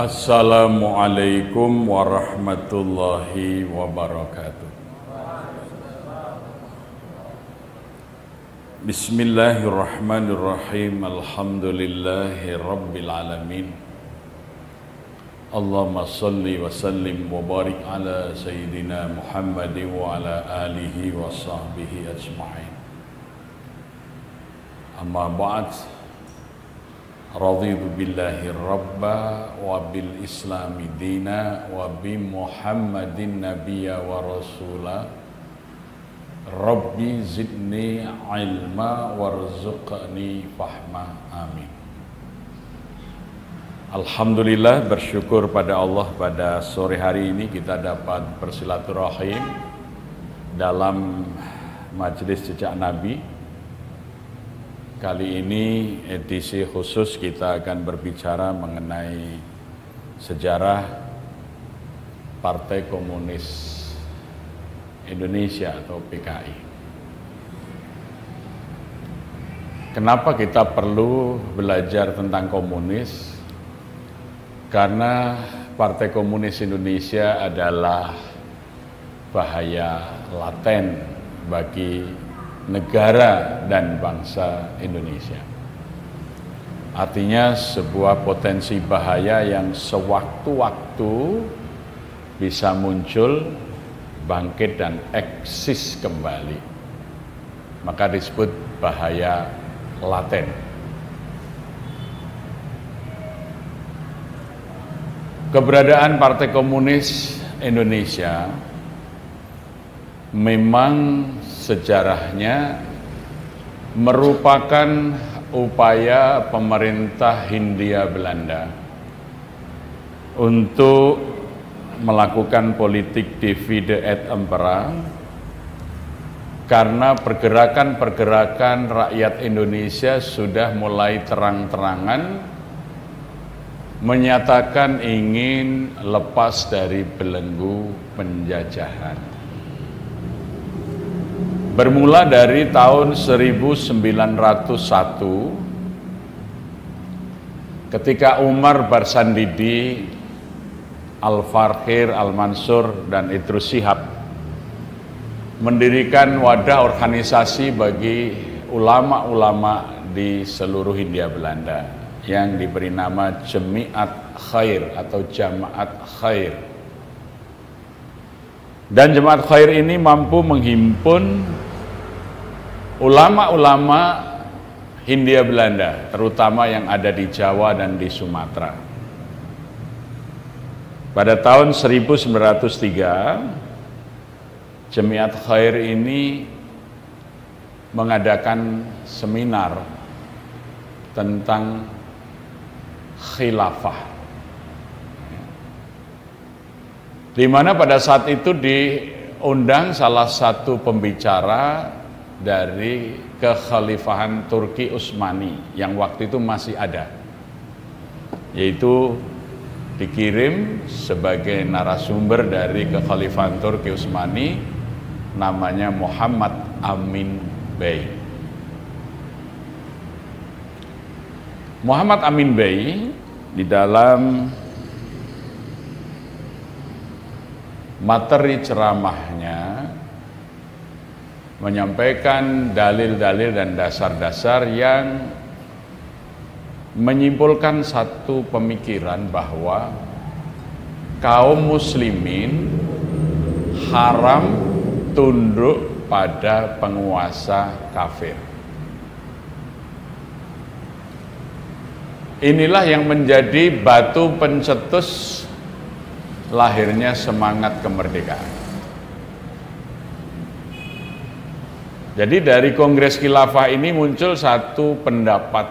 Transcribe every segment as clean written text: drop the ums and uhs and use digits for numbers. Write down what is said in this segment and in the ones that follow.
Assalamualaikum warahmatullahi wabarakatuh. Bismillahirrahmanirrahim. Alhamdulillahi rabbil alamin. Allahumma salli wa sallim wa barik ala sayyidina Muhammadin wa ala alihi wa sahbihi ajma'in. Amma ba'd. Raditu billahi rabba wa bil islami dina wa bi Muhammadin nabiyya wa rasula. Rabbi zidni ilma warzuqni fahma. Amin. Alhamdulillah, bersyukur pada Allah pada sore hari ini kita dapat bersilaturahim dalam majelis jejak Nabi. Kali ini edisi khusus kita akan berbicara mengenai sejarah Partai Komunis Indonesia atau PKI. Kenapa kita perlu belajar tentang komunis? Karena Partai Komunis Indonesia adalah bahaya laten bagi negara dan bangsa Indonesia. Artinya sebuah potensi bahaya yang sewaktu-waktu bisa muncul, bangkit dan eksis kembali. Maka disebut bahaya laten. Keberadaan Partai Komunis Indonesia memang sejarahnya merupakan upaya pemerintah Hindia Belanda untuk melakukan politik divide et impera, karena pergerakan-pergerakan rakyat Indonesia sudah mulai terang-terangan menyatakan ingin lepas dari belenggu penjajahan. Bermula dari tahun 1901 ketika Umar Barsandidi, Al-Fakir, Al-Mansur dan Idrus Syihab mendirikan wadah organisasi bagi ulama-ulama di seluruh Hindia Belanda yang diberi nama Jamiat Khair atau Jamaat Khair. Dan Jamaat Khair ini mampu menghimpun ulama-ulama Hindia Belanda, terutama yang ada di Jawa dan di Sumatera. Pada tahun 1903, Jamiat Khair ini mengadakan seminar tentang khilafah, di mana pada saat itu diundang salah satu pembicara dari kekhalifahan Turki Utsmani yang waktu itu masih ada, yaitu dikirim sebagai narasumber dari kekhalifahan Turki Utsmani, namanya Muhammad Amin Bey. Muhammad Amin Bey di dalam materi ceramahnya menyampaikan dalil-dalil dan dasar-dasar yang menyimpulkan satu pemikiran bahwa kaum muslimin haram tunduk pada penguasa kafir. Inilah yang menjadi batu pencetus lahirnya semangat kemerdekaan. Jadi dari Kongres Khilafah ini muncul satu pendapat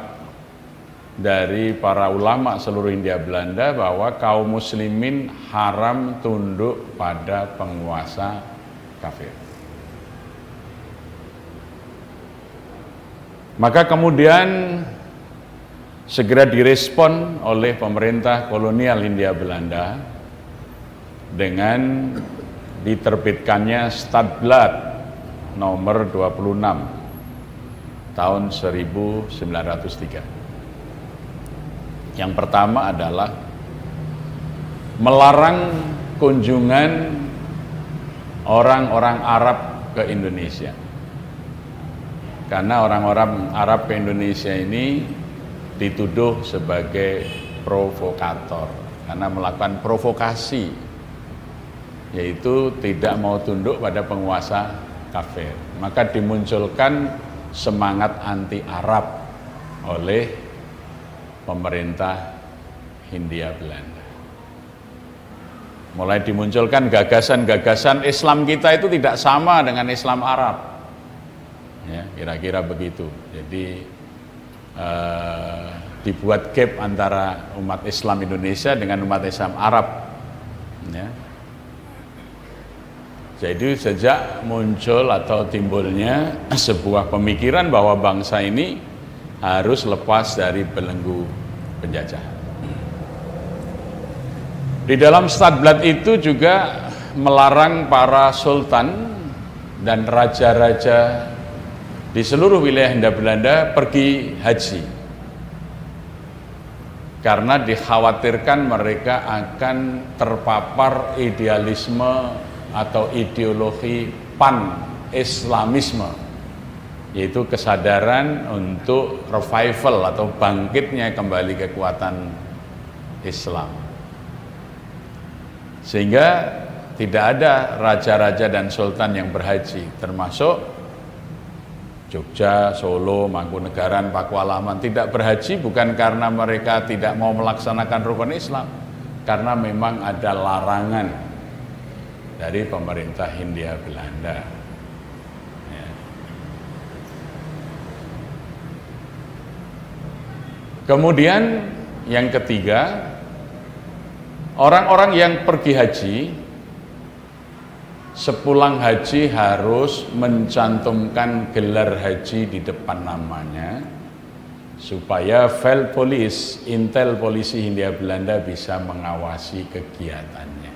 dari para ulama seluruh Hindia Belanda bahwa kaum muslimin haram tunduk pada penguasa kafir. Maka kemudian segera direspon oleh pemerintah kolonial Hindia Belanda dengan diterbitkannya Stadblad nomor 26 tahun 1903. Yang pertama adalah melarang kunjungan orang-orang Arab ke Indonesia. Karena orang-orang Arab ke Indonesia ini dituduh sebagai provokator karena melakukan provokasi, yaitu tidak mau tunduk pada penguasa kafir. Maka dimunculkan semangat anti Arab oleh pemerintah Hindia Belanda. Mulai dimunculkan gagasan-gagasan Islam kita itu tidak sama dengan Islam Arab. Ya, kira-kira begitu. Jadi dibuat gap antara umat Islam Indonesia dengan umat Islam Arab. Ya. Jadi sejak muncul atau timbulnya sebuah pemikiran bahwa bangsa ini harus lepas dari belenggu penjajah. Di dalam Stadblad itu juga melarang para sultan dan raja-raja di seluruh wilayah Hindia Belanda pergi haji, karena dikhawatirkan mereka akan terpapar idealisme atau ideologi pan-islamisme, yaitu kesadaran untuk revival atau bangkitnya kembali kekuatan Islam. Sehingga tidak ada raja-raja dan sultan yang berhaji, termasuk Jogja, Solo, Mangkunegaran, Pakualaman tidak berhaji bukan karena mereka tidak mau melaksanakan rukun Islam, karena memang ada larangan dari pemerintah Hindia Belanda. Ya. Kemudian yang ketiga, orang-orang yang pergi haji sepulang haji harus mencantumkan gelar haji di depan namanya, supaya Velpolis, Intel polisi Hindia Belanda bisa mengawasi kegiatannya.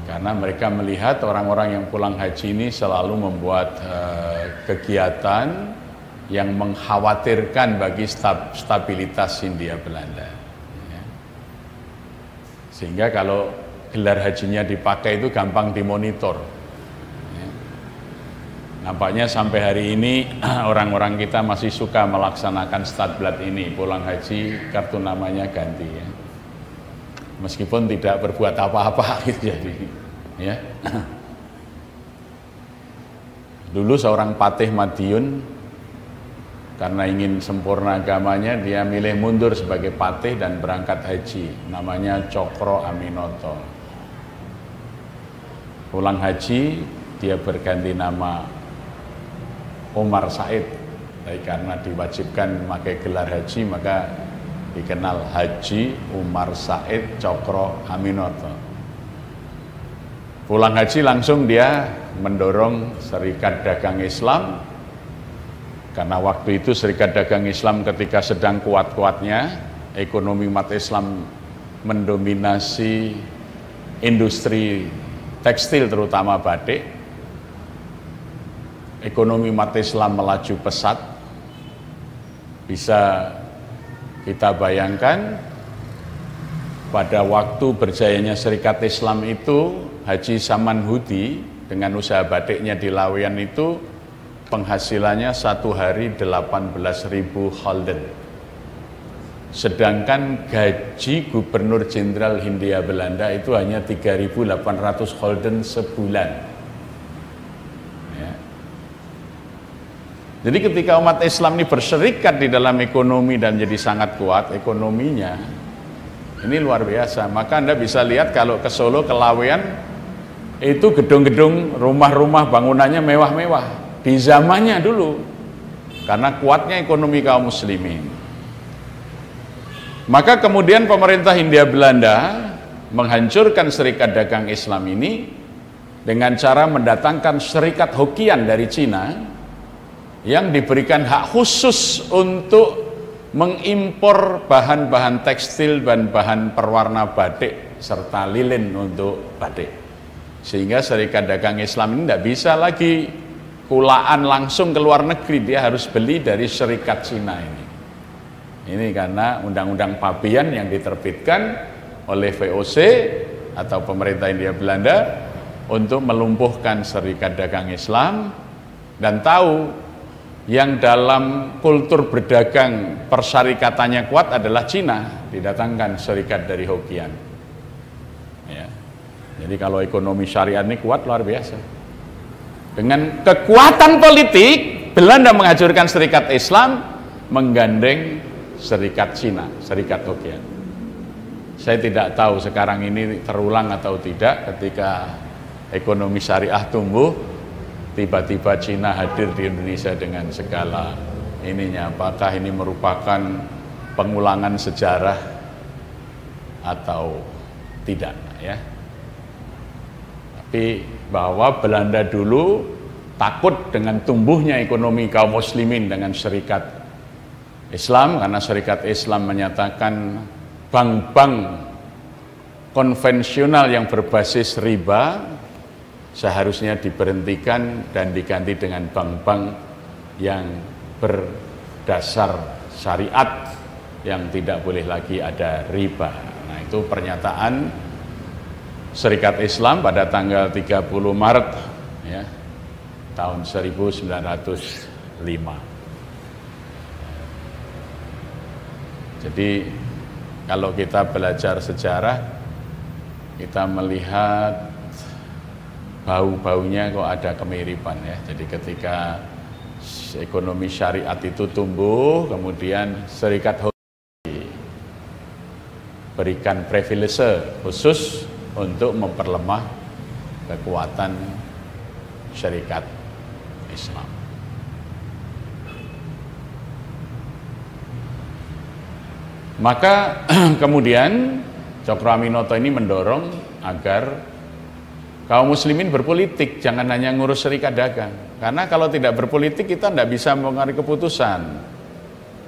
Karena mereka melihat orang-orang yang pulang haji ini selalu membuat kegiatan yang mengkhawatirkan bagi stabilitas Hindia Belanda. Ya. Sehingga kalau gelar hajinya dipakai itu gampang dimonitor. Ya. Nampaknya sampai hari ini orang-orang kita masih suka melaksanakan Stadblad ini, pulang haji kartu namanya ganti, ya. Meskipun tidak berbuat apa-apa gitu jadi. Ya. Dulu seorang Patih Madiun karena ingin sempurna agamanya, dia milih mundur sebagai patih dan berangkat haji, namanya Cokro Aminoto. Pulang haji dia berganti nama Umar Said, tapi karena diwajibkan memakai gelar haji maka dikenal Haji Umar Said Cokro Aminoto. Pulang haji langsung dia mendorong Serikat Dagang Islam, karena waktu itu Serikat Dagang Islam ketika sedang kuat-kuatnya, ekonomi umat Islam mendominasi industri tekstil terutama batik. Ekonomi umat Islam melaju pesat. Bisa kita bayangkan pada waktu berjayanya Serikat Islam itu, Haji Saman Hudi dengan usaha batiknya di Laweyan itu penghasilannya satu hari 18.000 gulden. Sedangkan gaji Gubernur Jenderal Hindia Belanda itu hanya 3.800 gulden sebulan. Ya. Jadi ketika umat Islam ini berserikat di dalam ekonomi dan jadi sangat kuat ekonominya, ini luar biasa. Maka Anda bisa lihat kalau ke Solo, ke Laweyan, itu gedung-gedung, rumah-rumah bangunannya mewah-mewah di zamannya dulu, karena kuatnya ekonomi kaum muslimin. Maka kemudian pemerintah Hindia Belanda menghancurkan Serikat Dagang Islam ini dengan cara mendatangkan Serikat Hokian dari Cina yang diberikan hak khusus untuk mengimpor bahan-bahan tekstil dan bahan perwarna batik serta lilin untuk batik. Sehingga Serikat Dagang Islam ini tidak bisa lagi kulaan langsung ke luar negeri, dia harus beli dari Serikat Cina ini. Ini karena Undang-Undang Pabean yang diterbitkan oleh VOC atau pemerintah Hindia Belanda untuk melumpuhkan Serikat Dagang Islam, dan tahu yang dalam kultur berdagang persyarikatannya kuat adalah Cina, didatangkan serikat dari Hokkien. Ya. Jadi kalau ekonomi syariat ini kuat luar biasa. Dengan kekuatan politik, Belanda menghancurkan Serikat Islam, menggandeng Serikat Cina, Serikat Hokkien. Saya tidak tahu sekarang ini terulang atau tidak ketika ekonomi syariah tumbuh, tiba-tiba Cina hadir di Indonesia dengan segala ininya. Apakah ini merupakan pengulangan sejarah atau tidak, ya? Tapi bahwa Belanda dulu takut dengan tumbuhnya ekonomi kaum muslimin dengan Serikat Islam, karena Serikat Islam menyatakan bank-bank konvensional yang berbasis riba seharusnya diberhentikan dan diganti dengan bank-bank yang berdasar syariat yang tidak boleh lagi ada riba. Nah, itu pernyataan Serikat Islam pada tanggal 30 Maret ya, tahun 1905. Jadi kalau kita belajar sejarah, kita melihat bau-baunya kok ada kemiripan ya. Jadi ketika ekonomi syariat itu tumbuh, kemudian Serikat Hokkien berikan privilege khusus untuk memperlemah kekuatan Serikat Islam. Maka kemudian Cokroaminoto ini mendorong agar kaum muslimin berpolitik, jangan hanya ngurus serikat dagang. Karena kalau tidak berpolitik kita tidak bisa mengambil keputusan.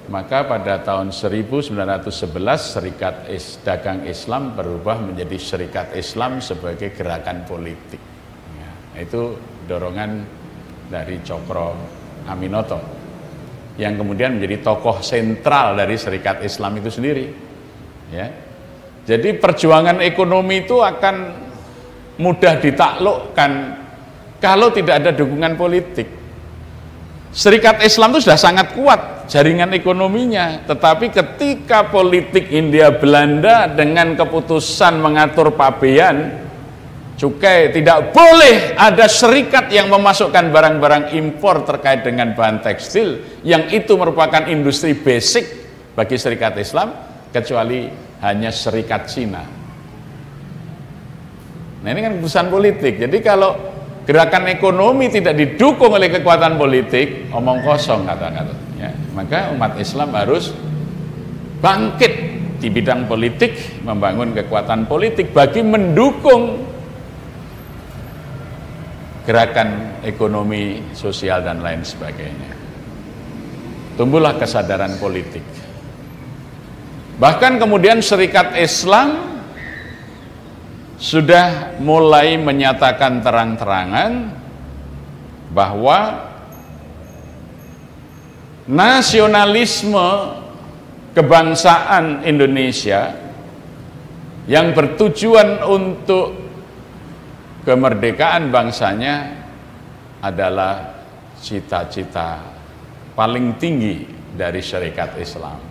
Maka pada tahun 1911 Serikat Dagang Islam berubah menjadi Serikat Islam sebagai gerakan politik. Ya, itu dorongan dari Cokroaminoto yang kemudian menjadi tokoh sentral dari Serikat Islam itu sendiri. Ya. Jadi perjuangan ekonomi itu akan mudah ditaklukkan kalau tidak ada dukungan politik. Serikat Islam itu sudah sangat kuat jaringan ekonominya, tetapi ketika politik Hindia Belanda dengan keputusan mengatur pabean cukai, tidak boleh ada serikat yang memasukkan barang-barang impor terkait dengan bahan tekstil yang itu merupakan industri basic bagi Serikat Islam, kecuali hanya Serikat Cina. Nah, ini kan keputusan politik. Jadi kalau gerakan ekonomi tidak didukung oleh kekuatan politik, omong kosong kata-katanya. Maka umat Islam harus bangkit di bidang politik, membangun kekuatan politik bagi mendukung gerakan ekonomi, sosial, dan lain sebagainya. Tumbuhlah kesadaran politik. Bahkan kemudian Serikat Islam sudah mulai menyatakan terang-terangan bahwa nasionalisme kebangsaan Indonesia yang bertujuan untuk kemerdekaan bangsanya adalah cita-cita paling tinggi dari Serikat Islam.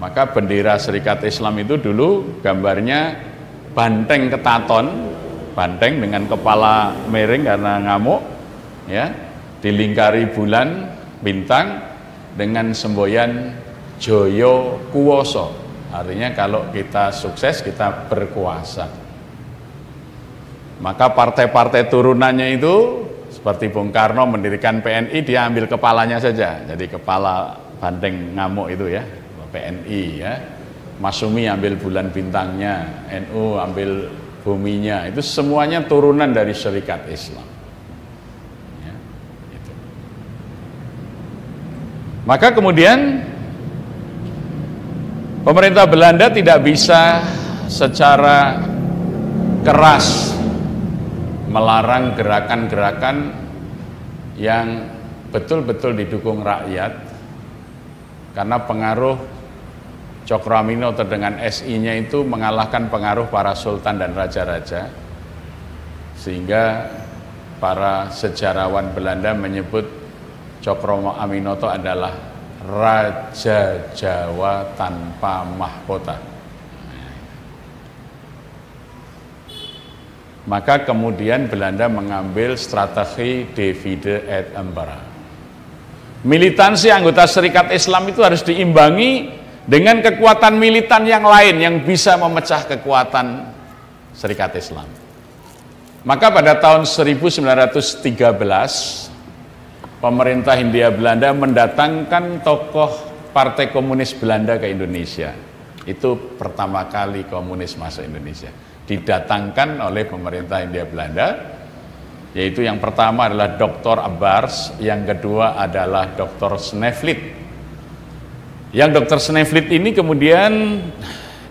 Maka bendera Serikat Islam itu dulu gambarnya banteng ketaton, banteng dengan kepala miring karena ngamuk, ya, dilingkari bulan bintang dengan semboyan Joyo Kuwoso. Artinya kalau kita sukses kita berkuasa. Maka partai-partai turunannya itu seperti Bung Karno mendirikan PNI, dia ambil kepalanya saja, jadi kepala banteng ngamuk itu ya, PNI ya. Masumi ambil bulan bintangnya, NU ambil buminya, itu semuanya turunan dari Serikat Islam. Ya, itu. Maka kemudian pemerintah Belanda tidak bisa secara keras melarang gerakan-gerakan yang betul-betul didukung rakyat, karena pengaruh Cokro Aminoto dengan SI-nya itu mengalahkan pengaruh para sultan dan raja-raja, sehingga para sejarawan Belanda menyebut Cokro Aminoto adalah Raja Jawa tanpa mahkota. Maka kemudian Belanda mengambil strategi divide et impera. Militansi anggota Serikat Islam itu harus diimbangi dengan kekuatan militan yang lain yang bisa memecah kekuatan Serikat Islam. Maka pada tahun 1913 pemerintah Hindia Belanda mendatangkan tokoh Partai Komunis Belanda ke Indonesia. Itu pertama kali komunis masuk Indonesia. Didatangkan oleh pemerintah Hindia Belanda, yaitu yang pertama adalah Dr. Abbars, yang kedua adalah Dr. Snevely. Yang Dr. Snevely ini kemudian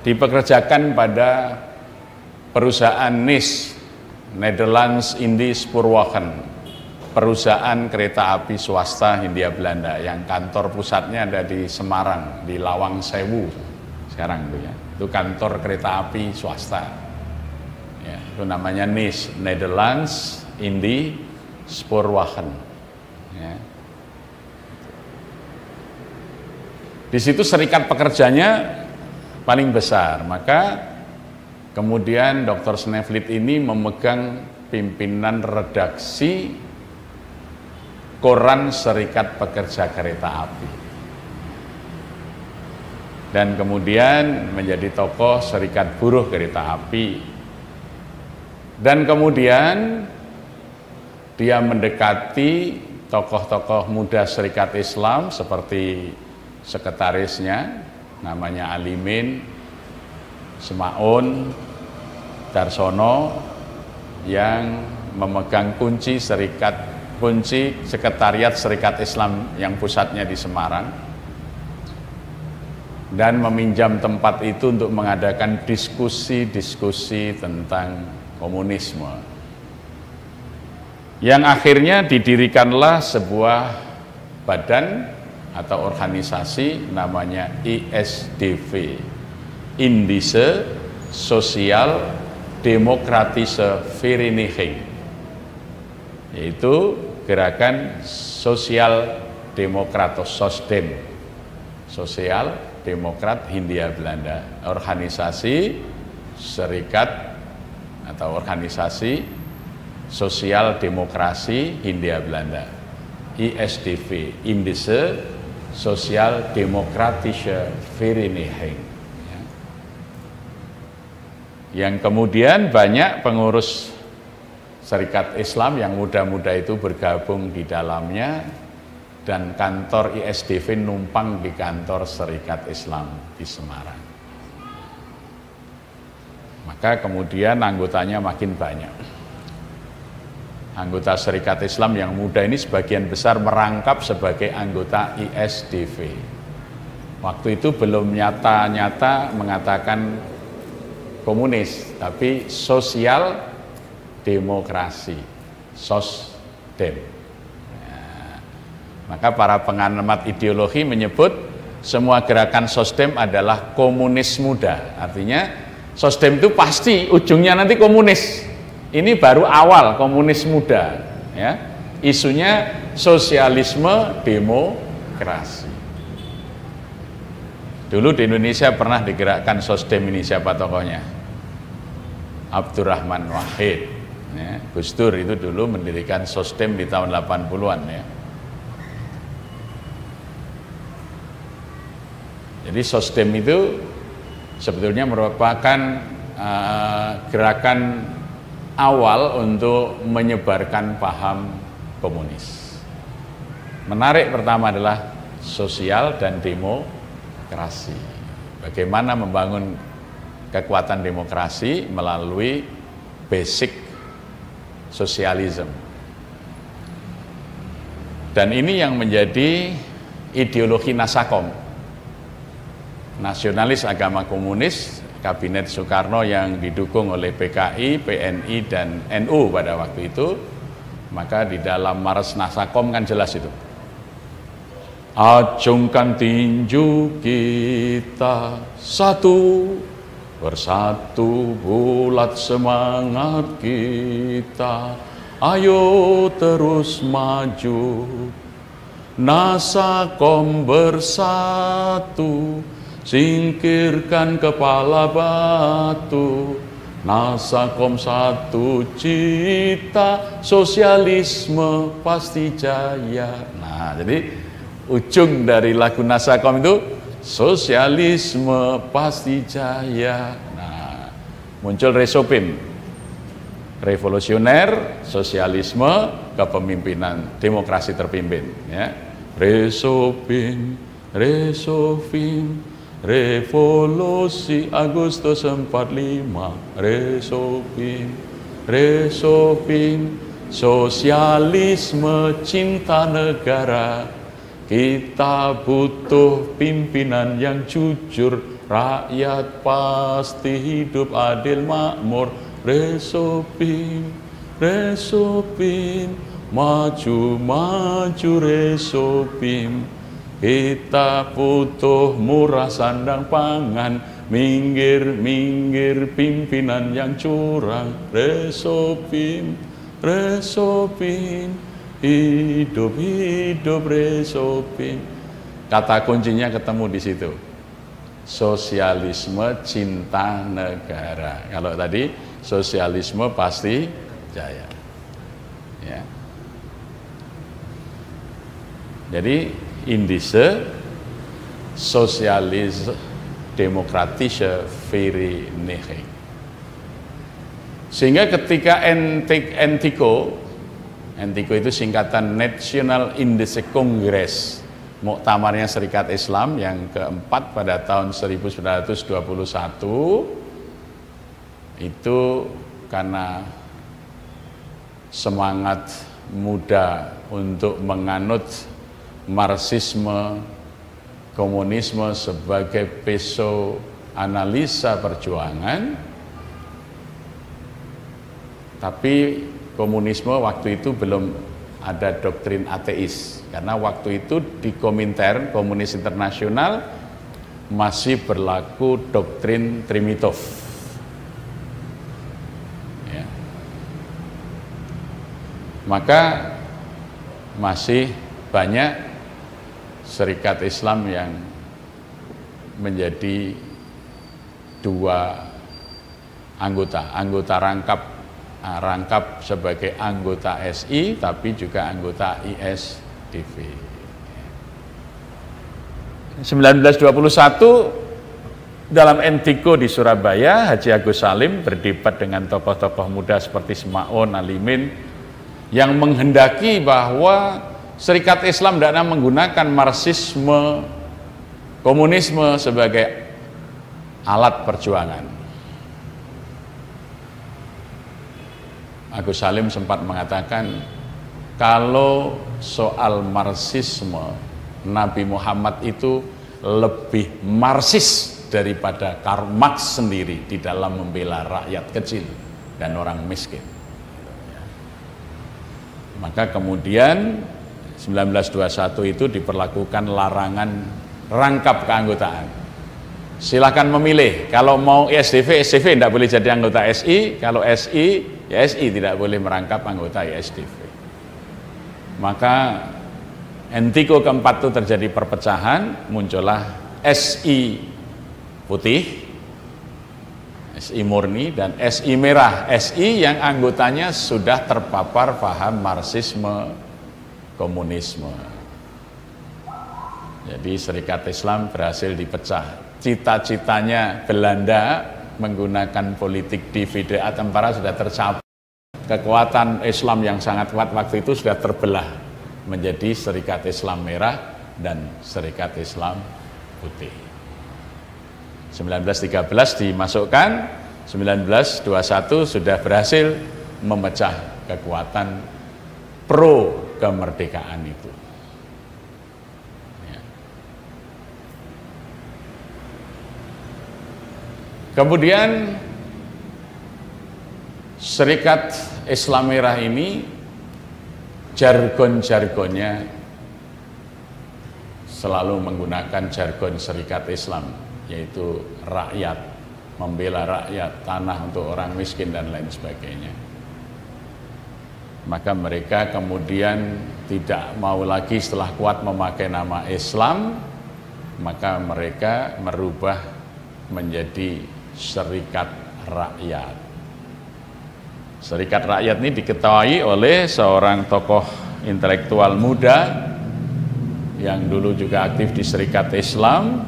dipekerjakan pada perusahaan NIS, Nederlands Indisch Spoorwegen, perusahaan kereta api swasta Hindia Belanda yang kantor pusatnya ada di Semarang, di Lawang Sewu sekarang itu ya. Itu kantor kereta api swasta. Ya, itu namanya NIS, Nederlands Indisch Spoorwegen. Ya. Di situ serikat pekerjanya paling besar, maka kemudian Dr. Snevely ini memegang pimpinan redaksi koran Serikat Pekerja Kereta Api. Dan kemudian menjadi tokoh Serikat Buruh Kereta Api. Dan kemudian dia mendekati tokoh-tokoh muda Serikat Islam seperti sekretarisnya namanya Alimin, Semaun, Darsono, yang memegang kunci sekretariat Serikat Islam yang pusatnya di Semarang, dan meminjam tempat itu untuk mengadakan diskusi-diskusi tentang komunisme, yang akhirnya didirikanlah sebuah badan atau organisasi namanya ISDV, Indische Social Demokratische Vereniging, yaitu gerakan sosial demokrat atau SOSDEM, Sosial Demokrat Hindia Belanda, organisasi serikat atau organisasi sosial demokrasi Hindia Belanda, ISDV, Indische Social Demokratische Vereniging, ya. Yang kemudian banyak pengurus Serikat Islam yang muda-muda itu bergabung di dalamnya, dan kantor ISDV numpang di kantor Serikat Islam di Semarang. Maka kemudian anggotanya makin banyak. Anggota Serikat Islam yang muda ini sebagian besar merangkap sebagai anggota ISDV. Waktu itu belum nyata-nyata mengatakan komunis, tapi sosial demokrasi, SOSDEM. Nah, maka para pengamat ideologi menyebut semua gerakan SOSDEM adalah komunis muda. Artinya SOSDEM itu pasti ujungnya nanti komunis. Ini baru awal komunis muda, ya. Isunya sosialisme demokrasi. Dulu di Indonesia pernah digerakkan SOSDEM ini, siapa tokohnya? Abdurrahman Wahid, ya. Gus Dur itu dulu mendirikan SOSDEM di tahun 80-an, ya. Jadi SOSDEM itu sebetulnya merupakan gerakan awal untuk menyebarkan paham komunis. Menarik pertama adalah sosial dan demokrasi. Bagaimana membangun kekuatan demokrasi melalui basic sosialisme. Dan ini yang menjadi ideologi Nasakom, nasionalis agama komunis, kabinet Soekarno yang didukung oleh PKI, PNI, dan NU pada waktu itu. Maka di dalam Mars Nasakom kan jelas itu. Acungkan tinju kita, satu persatu bulat semangat kita, ayo terus maju. Nasakom bersatu, singkirkan kepala batu. Nasakom satu cita, sosialisme pasti jaya. Nah, jadi ujung dari lagu Nasakom itu sosialisme pasti jaya. Nah, muncul Resopim, revolusioner, sosialisme, kepemimpinan, demokrasi terpimpin. Ya. Resopim, Resopim, revolusi Agustus 45. Resopim, Resopim, sosialisme cinta negara. Kita butuh pimpinan yang jujur, rakyat pasti hidup adil makmur. Resopim, Resopim, maju maju Resopim. Kita butuh murah sandang pangan, minggir minggir pimpinan yang curang. Resopim, Resopim, hidup hidup Resopim. Kata kuncinya ketemu di situ. Sosialisme cinta negara. Kalau tadi sosialisme pasti jaya. Ya. Jadi indische Sozialis Demokratische Vereniging. Sehingga ketika Entiko itu singkatan National Indische Congress, muktamarnya Serikat Islam yang keempat pada tahun 1921, itu karena semangat muda untuk menganut Marxisme, komunisme sebagai peso analisa perjuangan, tapi komunisme waktu itu belum ada doktrin ateis, karena waktu itu di Komintern, Komunis Internasional, masih berlaku doktrin Trimitov. Ya. Maka masih banyak Serikat Islam yang menjadi dua anggota rangkap sebagai anggota SI, tapi juga anggota ISDV. 1921 dalam Entiko di Surabaya, Haji Agus Salim berdebat dengan tokoh-tokoh muda seperti Semaun, Alimin, yang menghendaki bahwa Serikat Islam tidak menggunakan Marxisme, komunisme sebagai alat perjuangan. Agus Salim sempat mengatakan, kalau soal Marxisme, Nabi Muhammad itu lebih Marxis daripada Karl Marx sendiri di dalam membela rakyat kecil dan orang miskin. Maka kemudian 1921 itu diperlakukan larangan rangkap keanggotaan. Silakan memilih, kalau mau ISDV, SDV tidak boleh jadi anggota SI, kalau SI, ya SI tidak boleh merangkap anggota ISDV. Maka Entiko keempat itu terjadi perpecahan, muncullah SI putih, SI murni, dan SI merah. SI yang anggotanya sudah terpapar paham Marxisme, komunisme. Jadi Serikat Islam berhasil dipecah. Cita-citanya Belanda menggunakan politik divide et impera sudah tercapai. Kekuatan Islam yang sangat kuat waktu itu sudah terbelah menjadi Serikat Islam merah dan Serikat Islam putih. 1913 dimasukkan, 1921 sudah berhasil memecah kekuatan pro kemerdekaan itu. Ya. Kemudian Serikat Islam Merah ini jargon-jargonnya selalu menggunakan jargon Serikat Islam, yaitu rakyat, membela rakyat, tanah untuk orang miskin dan lain sebagainya. Maka mereka kemudian tidak mau lagi setelah kuat memakai nama Islam, maka mereka merubah menjadi Serikat Rakyat. Serikat Rakyat ini diketahui oleh seorang tokoh intelektual muda yang dulu juga aktif di Serikat Islam,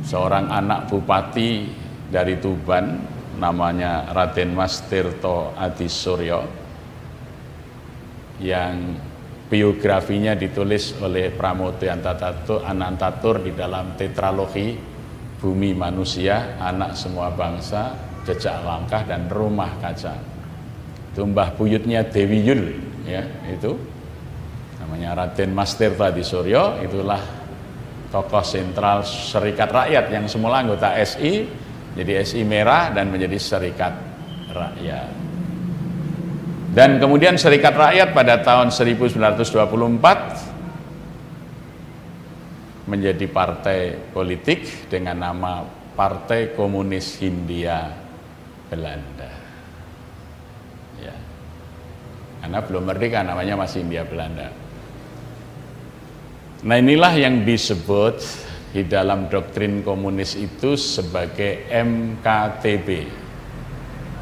seorang anak bupati dari Tuban, namanya Raden Mas Tirto Adisuryo, yang biografinya ditulis oleh Pramodo Anantatur di dalam tetralogi Bumi Manusia, Anak Semua Bangsa, Jejak Langkah, dan Rumah Kaca. Itu mbah buyutnya Dewi Yul, ya, itu namanya Raden Mas Tirto Adisuryo. Itulah tokoh sentral Serikat Rakyat yang semula anggota SI, jadi SI Merah dan menjadi Serikat Rakyat. Dan kemudian Serikat Rakyat pada tahun 1924 menjadi partai politik dengan nama Partai Komunis Hindia Belanda. Ya. Karena belum merdeka, namanya masih Hindia Belanda. Nah, inilah yang disebut di dalam doktrin komunis itu sebagai MKTB,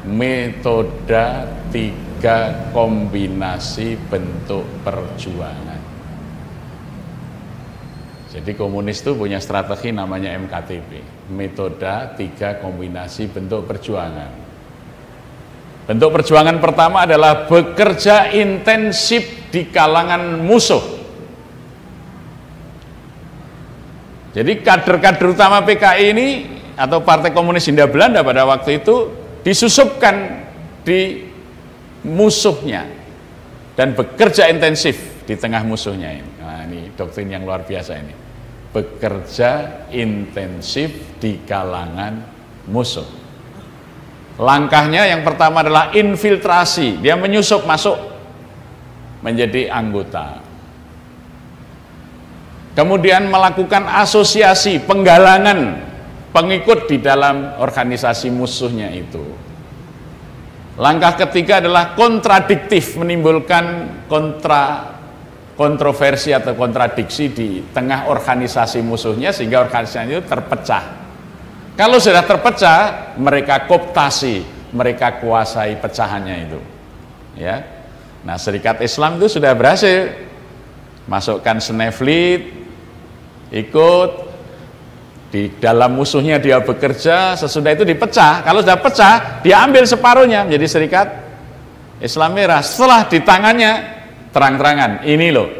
metode 3 kombinasi bentuk perjuangan. Jadi komunis itu punya strategi namanya MKTB, metode 3 kombinasi bentuk perjuangan. Bentuk perjuangan pertama adalah bekerja intensif di kalangan musuh. Jadi kader-kader utama PKI ini atau Partai Komunis Hindia Belanda pada waktu itu disusupkan di musuhnya dan bekerja intensif di tengah musuhnya ini. Nah, ini doktrin yang luar biasa ini. Bekerja intensif di kalangan musuh. Langkahnya yang pertama adalah infiltrasi. Dia menyusup masuk menjadi anggota. Kemudian melakukan asosiasi, penggalangan pengikut di dalam organisasi musuhnya itu. Langkah ketiga adalah kontradiktif, menimbulkan kontroversi atau kontradiksi di tengah organisasi musuhnya sehingga organisasi itu terpecah. Kalau sudah terpecah, mereka kooptasi, mereka kuasai pecahannya itu. Ya. Nah, Serikat Islam itu sudah berhasil masukkan Sneflit, ikut di dalam musuhnya, dia bekerja, sesudah itu dipecah. Kalau sudah pecah, dia ambil separuhnya menjadi Serikat Islam Merah. Setelah di tangannya terang-terangan, ini loh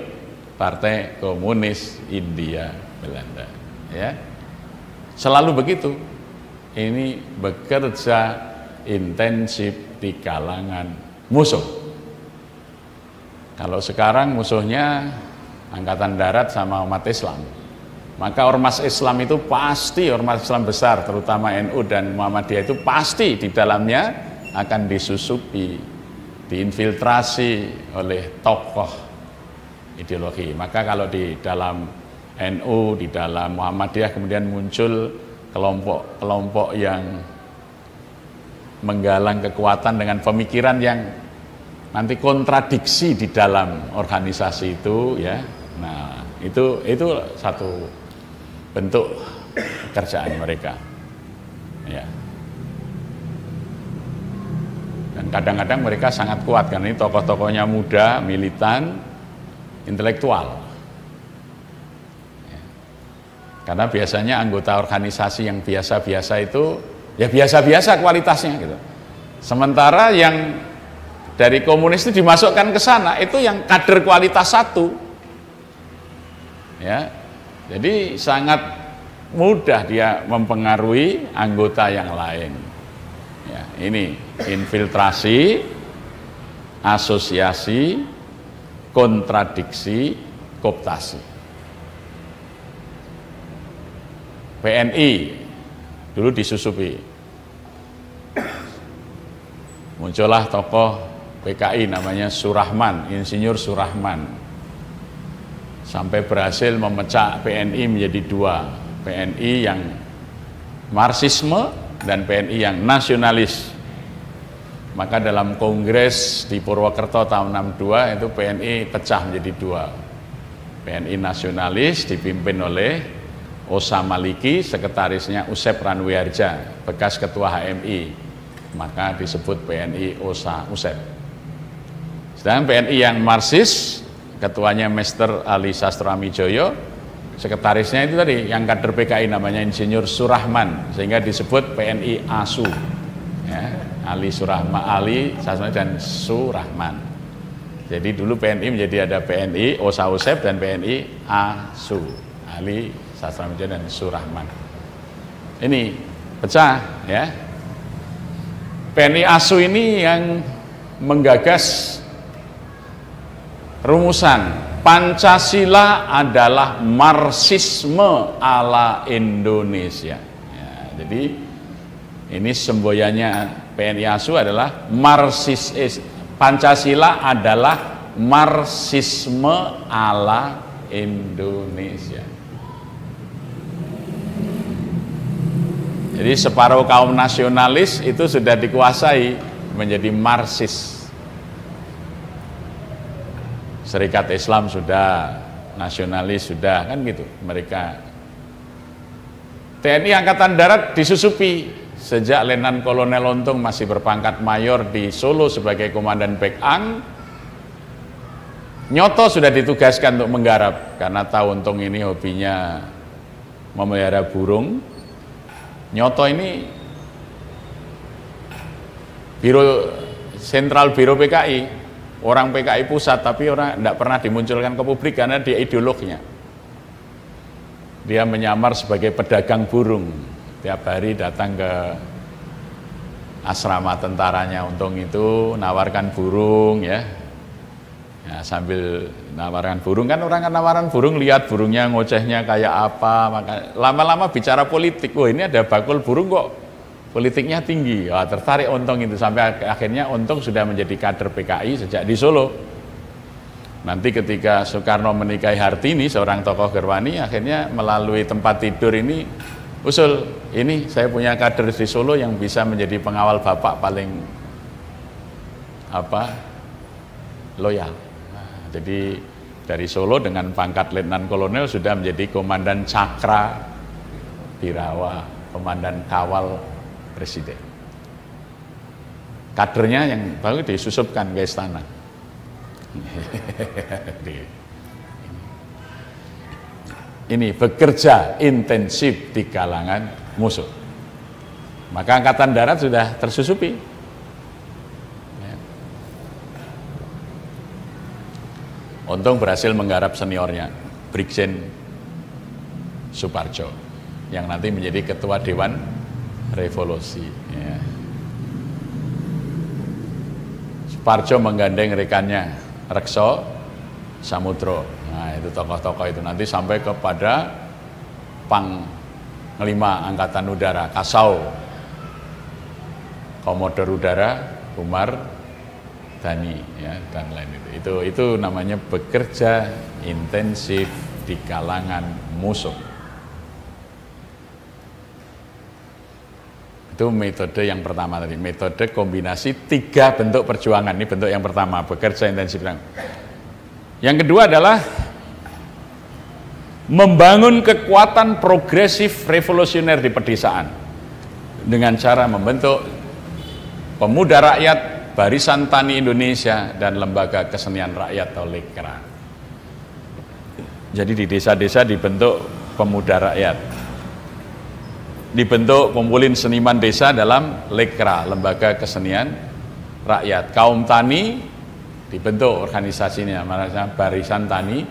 Partai Komunis Hindia Belanda, ya. Selalu begitu. Ini bekerja intensif di kalangan musuh. Kalau sekarang musuhnya Angkatan Darat sama umat Islam, maka ormas Islam itu pasti, ormas Islam besar terutama NU dan Muhammadiyah itu pasti di dalamnya akan disusupi, diinfiltrasi oleh tokoh ideologi. Maka kalau di dalam NU, di dalam Muhammadiyah kemudian muncul kelompok-kelompok yang menggalang kekuatan dengan pemikiran yang nanti kontradiksi di dalam organisasi itu, ya. Nah, itu satu bentuk pekerjaan mereka, ya. Dan kadang-kadang mereka sangat kuat karena ini tokoh-tokohnya muda, militan, intelektual. Ya. Karena biasanya anggota organisasi yang biasa-biasa itu ya biasa-biasa kualitasnya gitu. Sementara yang dari komunis itu dimasukkan ke sana itu yang kader kualitas 1. Ya. Jadi sangat mudah dia mempengaruhi anggota yang lain. Ya, ini infiltrasi, asosiasi, kontradiksi, kooptasi. PNI dulu disusupi. Muncullah tokoh PKI namanya Surahman, Insinyur Surahman. sampai berhasil memecah PNI menjadi dua, PNI yang Marxisme dan PNI yang nasionalis. Maka dalam kongres di Purwokerto tahun 62 itu PNI pecah menjadi dua, PNI nasionalis dipimpin oleh Osa Maliki, sekretarisnya Usep Ranwiarja, bekas ketua HMI, maka disebut PNI Osa Usep. Sedangkan PNI yang Marxis, ketuanya Mr. Ali Sastroamijoyo, sekretarisnya itu tadi yang kader PKI namanya Insinyur Surahman, sehingga disebut PNI ASU, ya, Ali Sastroami dan Surahman. Jadi dulu PNI menjadi ada PNI Osa Usep dan PNI ASU, Ali Sastroamijoyo dan Surahman. Ini pecah, ya. PNI ASU ini yang menggagas rumusan Pancasila adalah Marxisme ala Indonesia. Ya, jadi ini semboyannya PNI ASU adalah Pancasila adalah Marxisme ala Indonesia. Jadi separuh kaum nasionalis itu sudah dikuasai menjadi Marxis. Serikat Islam sudah, nasionalis sudah, kan gitu mereka. TNI Angkatan Darat disusupi sejak Letnan Kolonel Ontung masih berpangkat mayor di Solo sebagai komandan Bekang. Nyoto sudah ditugaskan untuk menggarap karena tahu Ontung ini hobinya memelihara burung. Nyoto ini sentral biro PKI, orang PKI pusat, tapi orang tidak pernah dimunculkan ke publik karena dia ideolognya. Dia menyamar sebagai pedagang burung, tiap hari datang ke asrama tentaranya Ontung itu, nawarkan burung, ya. Ya, sambil nawarkan burung, kan orang kan nawaran burung, lihat burungnya ngocehnya kayak apa, maka lama-lama bicara politik. Wah, ini ada bakul burung kok politiknya tinggi. Wah, tertarik Ontung itu, sampai akhirnya Ontung sudah menjadi kader PKI sejak di Solo. Nanti ketika Soekarno menikahi Hartini, seorang tokoh Gerwani, akhirnya melalui tempat tidur ini usul, ini saya punya kader di Solo yang bisa menjadi pengawal bapak paling loyal. Jadi dari Solo dengan pangkat Letnan Kolonel sudah menjadi Komandan Cakra Birawa, Komandan Kawal Presiden. Kadernya yang baru disusupkan ke istana. Ini bekerja intensif di kalangan musuh. Maka Angkatan Darat sudah tersusupi. Ontung berhasil menggarap seniornya, Brigjen Suparjo, yang nanti menjadi Ketua Dewan Revolusi. Ya. Suparjo menggandeng rekannya Rekso Samudro. Nah, itu tokoh-tokoh itu nanti sampai kepada Panglima Angkatan Udara Kasau, Komodor Udara Umar Dhani, ya, dan lain itu namanya bekerja intensif di kalangan musuh. Itu metode yang pertama tadi, metode kombinasi 3 bentuk perjuangan. Ini bentuk yang pertama, bekerja intensif. Yang kedua adalah membangun kekuatan progresif revolusioner di pedesaan dengan cara membentuk pemuda rakyat, Barisan Tani Indonesia, dan Lembaga Kesenian Rakyat atau Lekra. Jadi di desa-desa dibentuk pemuda rakyat, dibentuk kumpulin seniman desa dalam Lekra, Lembaga Kesenian Rakyat. Kaum tani dibentuk organisasinya, namanya Barisan Tani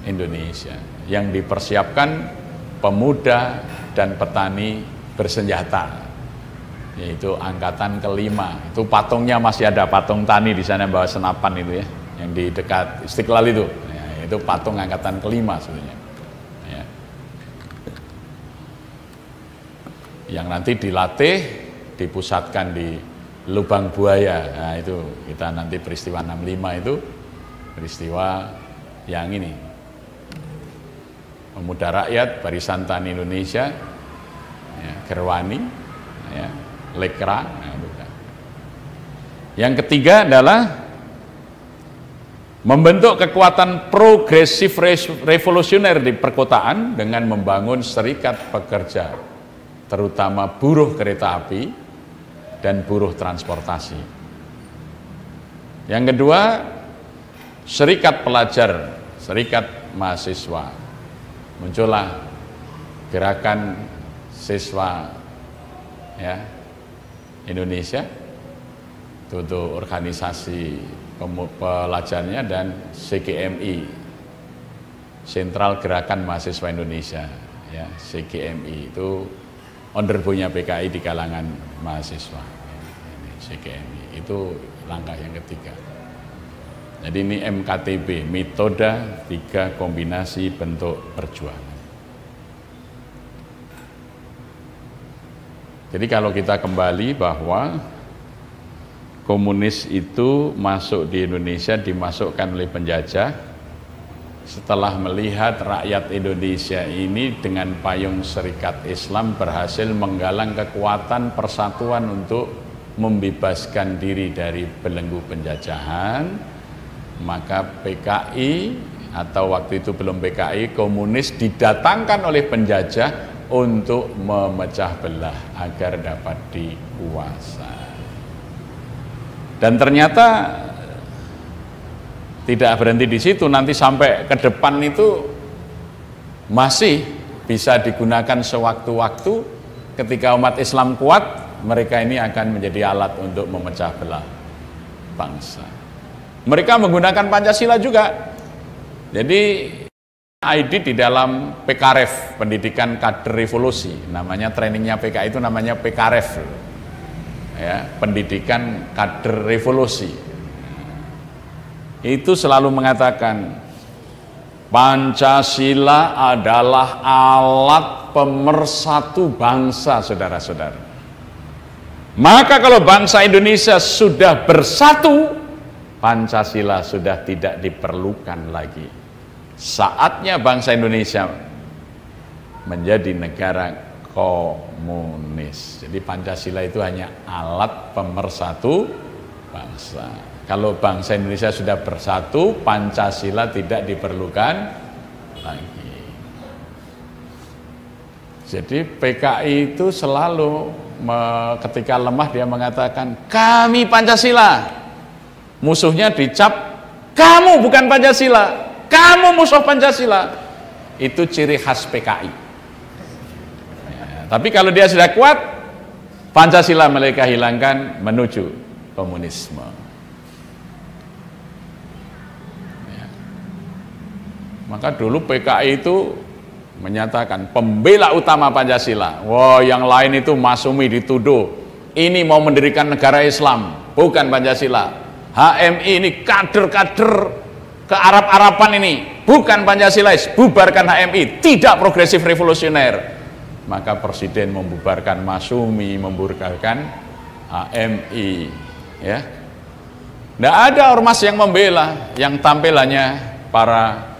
Indonesia, yang dipersiapkan pemuda dan petani bersenjata, yaitu angkatan kelima. Itu patungnya masih ada, patung tani di sana bawa senapan itu, ya, yang di dekat Istiqlal itu, ya, itu patung angkatan kelima sebenarnya, ya. Yang nanti dilatih, dipusatkan di Lubang Buaya. Nah, itu kita nanti peristiwa 65 itu peristiwa yang ini Pemuda Rakyat, Barisan Tani Indonesia, ya, Gerwani, ya, Lekra. Yang ketiga adalah membentuk kekuatan progresif revolusioner di perkotaan dengan membangun serikat pekerja, terutama buruh kereta api dan buruh transportasi. Yang kedua, serikat pelajar, serikat mahasiswa. Muncullah gerakan siswa, ya, Indonesia, itu untuk organisasi pelajarnya, dan CGMI, Sentral Gerakan Mahasiswa Indonesia, ya, CGMI itu onderbonya PKI di kalangan mahasiswa. CGMI itu langkah yang ketiga. Jadi ini MKTB, metode 3 kombinasi bentuk perjuangan. Jadi kalau kita kembali bahwa komunis itu masuk di Indonesia, dimasukkan oleh penjajah setelah melihat rakyat Indonesia ini dengan payung serikat Islam berhasil menggalang kekuatan persatuan untuk membebaskan diri dari belenggu penjajahan. Maka PKI, atau waktu itu belum PKI, komunis didatangkan oleh penjajah untuk memecah belah agar dapat dikuasai. Dan ternyata tidak berhenti di situ, nanti sampai ke depan itu masih bisa digunakan sewaktu-waktu. Ketika umat Islam kuat, mereka ini akan menjadi alat untuk memecah belah bangsa. Mereka menggunakan Pancasila juga. Jadi ID di dalam PKREV, Pendidikan Kader Revolusi, namanya trainingnya PKI itu namanya PKREV, ya, Pendidikan Kader Revolusi. Itu selalu mengatakan Pancasila adalah alat pemersatu bangsa, saudara-saudara. Maka kalau bangsa Indonesia sudah bersatu, Pancasila sudah tidak diperlukan lagi. Saatnya bangsa Indonesia menjadi negara komunis. Jadi Pancasila itu hanya alat pemersatu bangsa. Kalau bangsa Indonesia sudah bersatu, Pancasila tidak diperlukan lagi. Jadi PKI itu selalu ketika lemah dia mengatakan kami Pancasila. Musuhnya dicap, kamu bukan Pancasila, kamu musuh Pancasila. Itu ciri khas PKI. Ya, tapi kalau dia sudah kuat, Pancasila mereka hilangkan menuju komunisme. Ya. Maka dulu PKI itu menyatakan pembela utama Pancasila. Wah, yang lain itu Masumi dituduh ini mau mendirikan negara Islam, bukan Pancasila. HMI ini kader-kader ke Arab-Araban ini, bukan Pancasilais, bubarkan HMI, tidak progresif revolusioner. Maka Presiden membubarkan Masumi, membubarkan HMI, ya. Tidak ada ormas yang membela, yang tampilannya para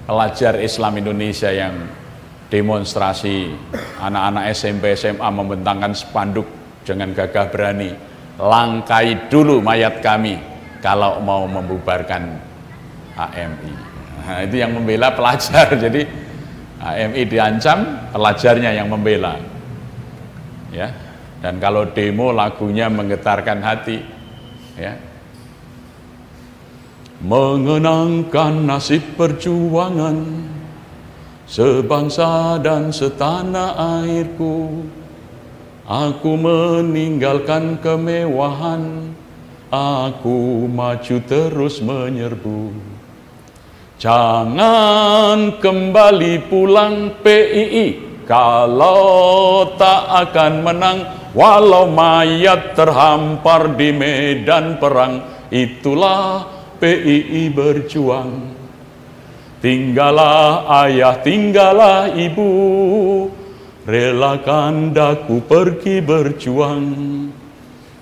pelajar Islam Indonesia yang demonstrasi, anak-anak SMP, SMA membentangkan spanduk dengan gagah berani, langkai dulu mayat kami kalau mau membubarkan HMI. Nah, itu yang membela pelajar. Jadi HMI diancam, pelajarnya yang membela. Ya. Dan kalau demo lagunya menggetarkan hati, ya. Mengenangkan nasib perjuangan sebangsa dan setanah airku, aku meninggalkan kemewahan, aku maju terus menyerbu. Jangan kembali pulang PII kalau tak akan menang, walau mayat terhampar di medan perang. Itulah PII berjuang. Tinggallah ayah, tinggallah ibu, relakan daku pergi berjuang.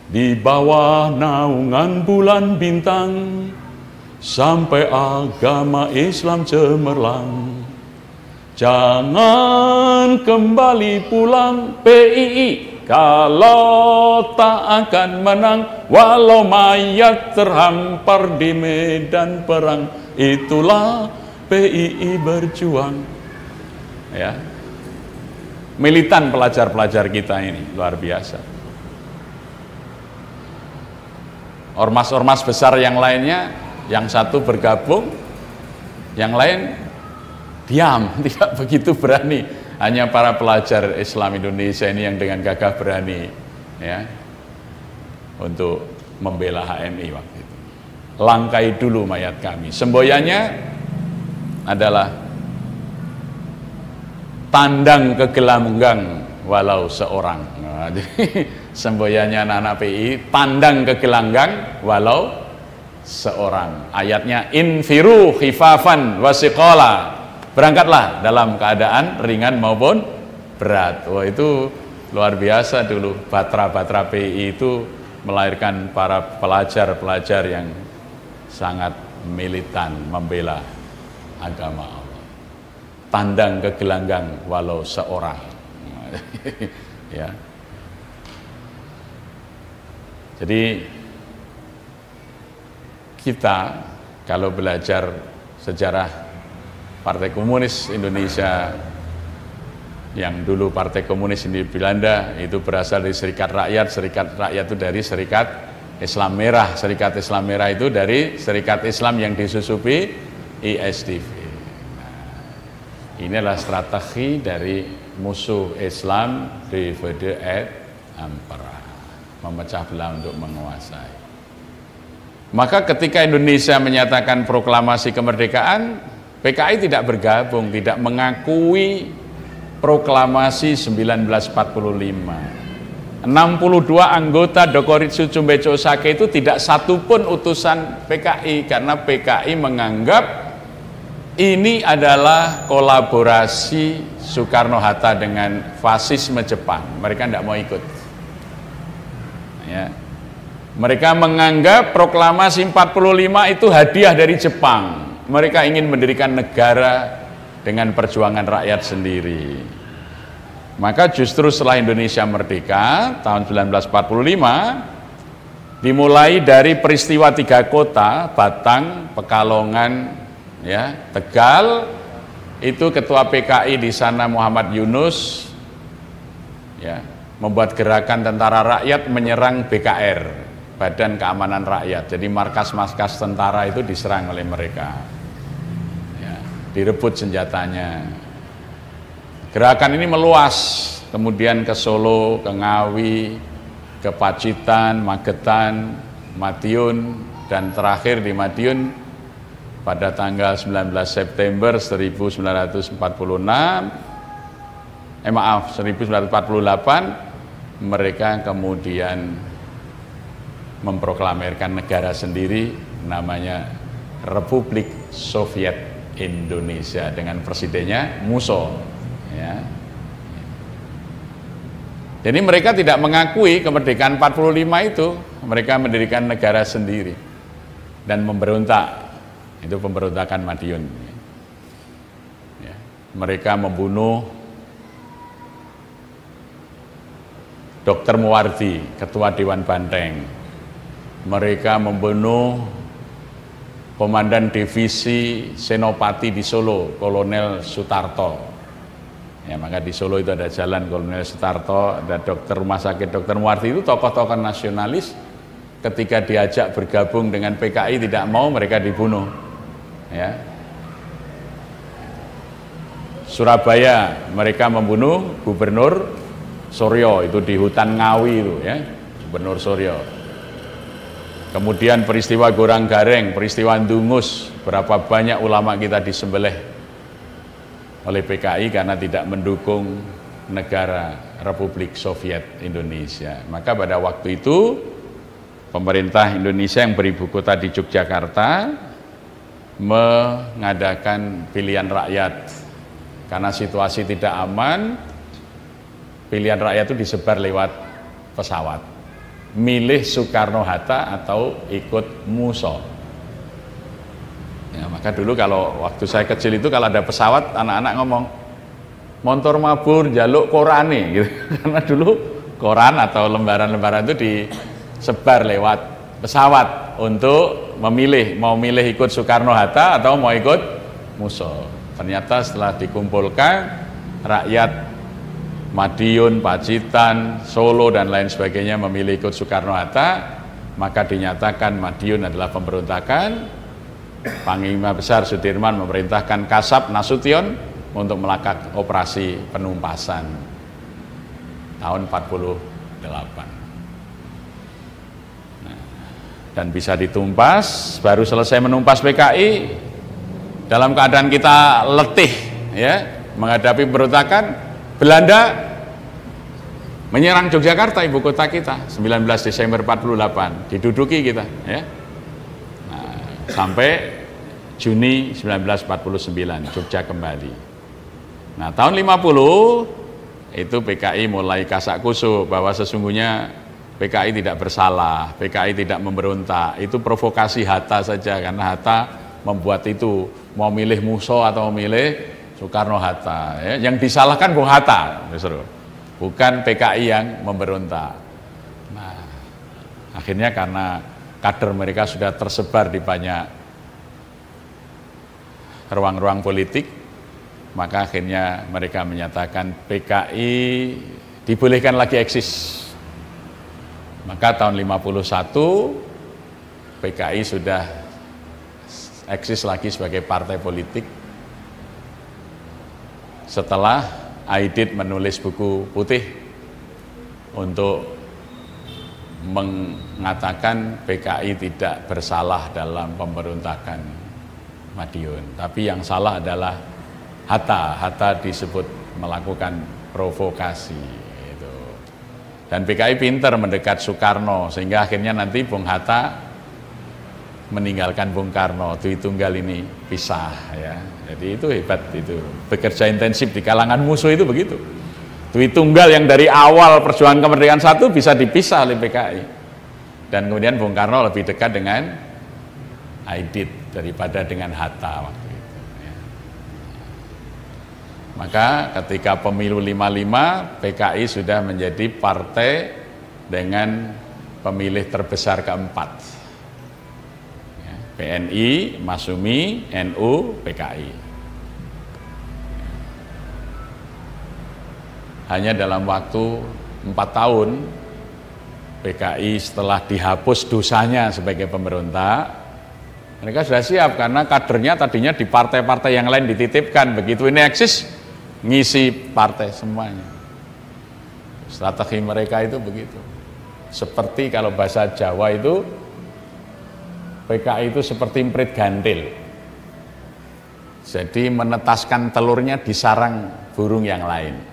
Di bawah naungan bulan bintang, sampai agama Islam cemerlang. Jangan kembali pulang PII kalau tak akan menang, walau mayat terhampar di medan perang. Itulah PII berjuang. Ya, militan pelajar-pelajar kita ini luar biasa. Ormas-ormas besar yang lainnya, yang satu bergabung, yang lain diam, tidak begitu berani. Hanya para pelajar Islam Indonesia ini yang dengan gagah berani, ya, untuk membela HMI waktu itu. Langkai dulu mayat kami. Semboyannya adalah tandang ke gelanggang walau seorang. Nah, jadi semboyannya anak-anak PI, tandang ke gelanggang walau seorang. Ayatnya infiru khifafan wasiqala. Berangkatlah dalam keadaan ringan maupun berat. Wah, itu luar biasa dulu. Batra-batra PI itu melahirkan para pelajar-pelajar yang sangat militan membela agama Allah. Tandang ke gelanggang walau seorang. Ya. Jadi kita kalau belajar sejarah Partai Komunis Indonesia, yang dulu Partai Komunis di Belanda itu berasal dari Serikat Rakyat itu dari Serikat Islam Merah, Serikat Islam Merah itu dari Serikat Islam yang disusupi ISDV. Nah, inilah strategi dari musuh Islam, divide et impera, memecah belah untuk menguasai. Maka ketika Indonesia menyatakan proklamasi kemerdekaan, PKI tidak bergabung, tidak mengakui proklamasi 1945. 62 anggota Dokoritsu Cumbeco Sake itu tidak satupun utusan PKI, karena PKI menganggap ini adalah kolaborasi Soekarno-Hatta dengan fasisme Jepang. Mereka tidak mau ikut. Ya. Mereka menganggap proklamasi 45 itu hadiah dari Jepang. Mereka ingin mendirikan negara dengan perjuangan rakyat sendiri. Maka justru setelah Indonesia merdeka tahun 1945, dimulai dari peristiwa 3 kota, Batang, Pekalongan, ya, Tegal, itu ketua PKI di sana Muhammad Yunus, ya, membuat gerakan tentara rakyat menyerang BKR, Badan Keamanan Rakyat. Jadi markas-markas tentara itu diserang oleh mereka. Direbut senjatanya. Gerakan ini meluas, kemudian ke Solo, ke Ngawi, ke Pacitan, Magetan, Madiun, dan terakhir di Madiun pada tanggal 19 September 1948 mereka kemudian memproklamirkan negara sendiri, namanya Republik Soviet Indonesia, dengan presidennya Musso, ya. Jadi mereka tidak mengakui kemerdekaan 45 itu, mereka mendirikan negara sendiri dan memberontak. Itu pemberontakan Madiun. Ya. Mereka membunuh Dr. Muwardi, Ketua Dewan Banteng. Mereka membunuh Komandan Divisi Senopati di Solo, Kolonel Sutarto. Ya, maka di Solo itu ada jalan Kolonel Sutarto, ada dokter rumah sakit Dr. Muwardi. Itu tokoh-tokoh nasionalis. Ketika diajak bergabung dengan PKI tidak mau, mereka dibunuh. Ya. Surabaya, mereka membunuh Gubernur Suryo, itu di hutan Ngawi itu, ya, Gubernur Suryo. Kemudian peristiwa Gorang Gareng, peristiwa Dungus, berapa banyak ulama kita disembelih oleh PKI karena tidak mendukung negara Republik Soviet Indonesia. Maka pada waktu itu pemerintah Indonesia yang beribu kota di Yogyakarta mengadakan pilihan rakyat. Karena situasi tidak aman, pilihan rakyat itu disebar lewat pesawat. Milih Soekarno-Hatta atau ikut Musso. Ya, maka dulu kalau waktu saya kecil itu kalau ada pesawat, anak-anak ngomong, montor mabur jaluk Qorane gitu. Karena dulu koran atau lembaran-lembaran itu disebar lewat pesawat untuk memilih, mau milih ikut Soekarno-Hatta atau mau ikut Musso. Ternyata setelah dikumpulkan rakyat Madiun, Pacitan, Solo dan lain sebagainya memilih ikut Soekarno-Hatta, maka dinyatakan Madiun adalah pemberontakan. Panglima Besar Sudirman memerintahkan Kasab Nasution untuk melakukan operasi penumpasan tahun 48. Nah, dan bisa ditumpas, baru selesai menumpas PKI dalam keadaan kita letih ya menghadapi pemberontakan, Belanda menyerang Yogyakarta, ibu kota kita, 19 Desember 48, diduduki kita ya. Sampai Juni 1949 Jogja kembali. Nah, tahun 50 itu PKI mulai kasak kusuk bahwa sesungguhnya PKI tidak bersalah, PKI tidak memberontak. Itu provokasi Hatta saja, karena Hatta membuat itu, mau milih Musso atau memilih Soekarno-Hatta ya. Yang disalahkan Bung Hatta justru, bukan PKI yang memberontak. Nah, akhirnya karena kader mereka sudah tersebar di banyak ruang-ruang politik, maka akhirnya mereka menyatakan PKI dibolehkan lagi eksis. Maka tahun 51 PKI sudah eksis lagi sebagai partai politik setelah Aidit menulis buku putih untuk mengatakan PKI tidak bersalah dalam pemberontakan Madiun, tapi yang salah adalah Hatta. Hatta disebut melakukan provokasi itu. Dan PKI pinter mendekat Soekarno sehingga akhirnya nanti Bung Hatta meninggalkan Bung Karno, Dwi Tunggal ini pisah ya. Jadi itu hebat, itu bekerja intensif di kalangan musuh itu begitu. Dwi Tunggal yang dari awal perjuangan kemerdekaan satu bisa dipisah oleh PKI, dan kemudian Bung Karno lebih dekat dengan Aidit daripada dengan Hatta waktu itu ya. Maka ketika pemilu 55 PKI sudah menjadi partai dengan pemilih terbesar keempat ya, PNI, Masyumi, NU, PKI. Hanya dalam waktu 4 tahun PKI setelah dihapus dosanya sebagai pemberontak, mereka sudah siap karena kadernya tadinya di partai-partai yang lain dititipkan, begitu ini eksis ngisi partai semuanya. Strategi mereka itu begitu. Seperti kalau bahasa Jawa itu PKI itu seperti emprit gandil. Jadi menetaskan telurnya di sarang burung yang lain.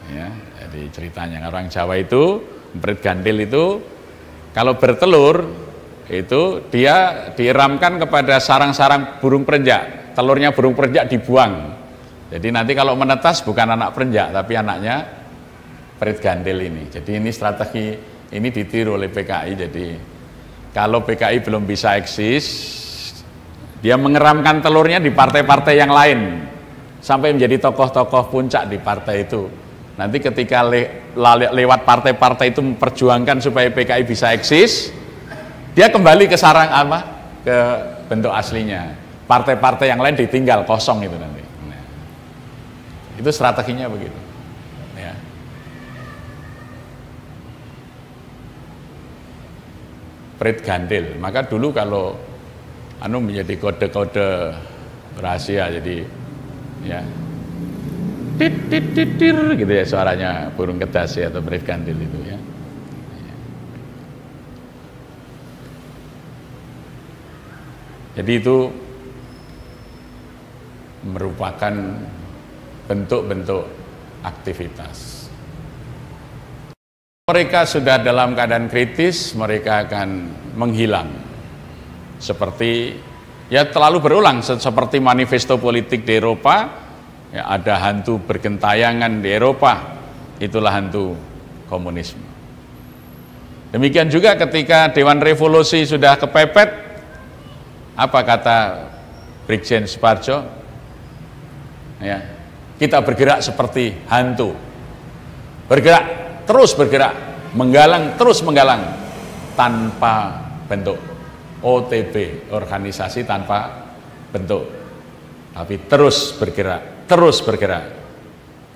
Ya, jadi ceritanya orang Jawa itu emprit gandil itu kalau bertelur itu dia dieramkan kepada sarang-sarang burung perenjak, telurnya burung perenjak dibuang. Jadi nanti kalau menetas bukan anak perenjak tapi anaknya emprit gandil ini. Jadi ini strategi ini ditiru oleh PKI. Jadi kalau PKI belum bisa eksis, dia mengeramkan telurnya di partai-partai yang lain sampai menjadi tokoh-tokoh puncak di partai itu. Nanti ketika lewat partai-partai itu memperjuangkan supaya PKI bisa eksis, dia kembali ke sarang apa? Ke bentuk aslinya. Partai-partai yang lain ditinggal kosong itu nanti. Nah, itu strateginya begitu. Ya. Prit gandil. Maka dulu kalau menjadi kode-kode rahasia, jadi ya tit gitu ya suaranya burung kedasi atau prit gandil itu ya. Jadi itu merupakan bentuk-bentuk aktivitas. Mereka sudah dalam keadaan kritis, mereka akan menghilang. Seperti ya terlalu berulang seperti manifesto politik di Eropa. Ya, ada hantu bergentayangan di Eropa, itulah hantu komunisme. Demikian juga ketika Dewan Revolusi sudah kepepet, apa kata Brigjen Suparjo? Ya, kita bergerak seperti hantu. Bergerak, terus bergerak, menggalang, terus menggalang, tanpa bentuk. OTB, organisasi tanpa bentuk. Tapi terus bergerak,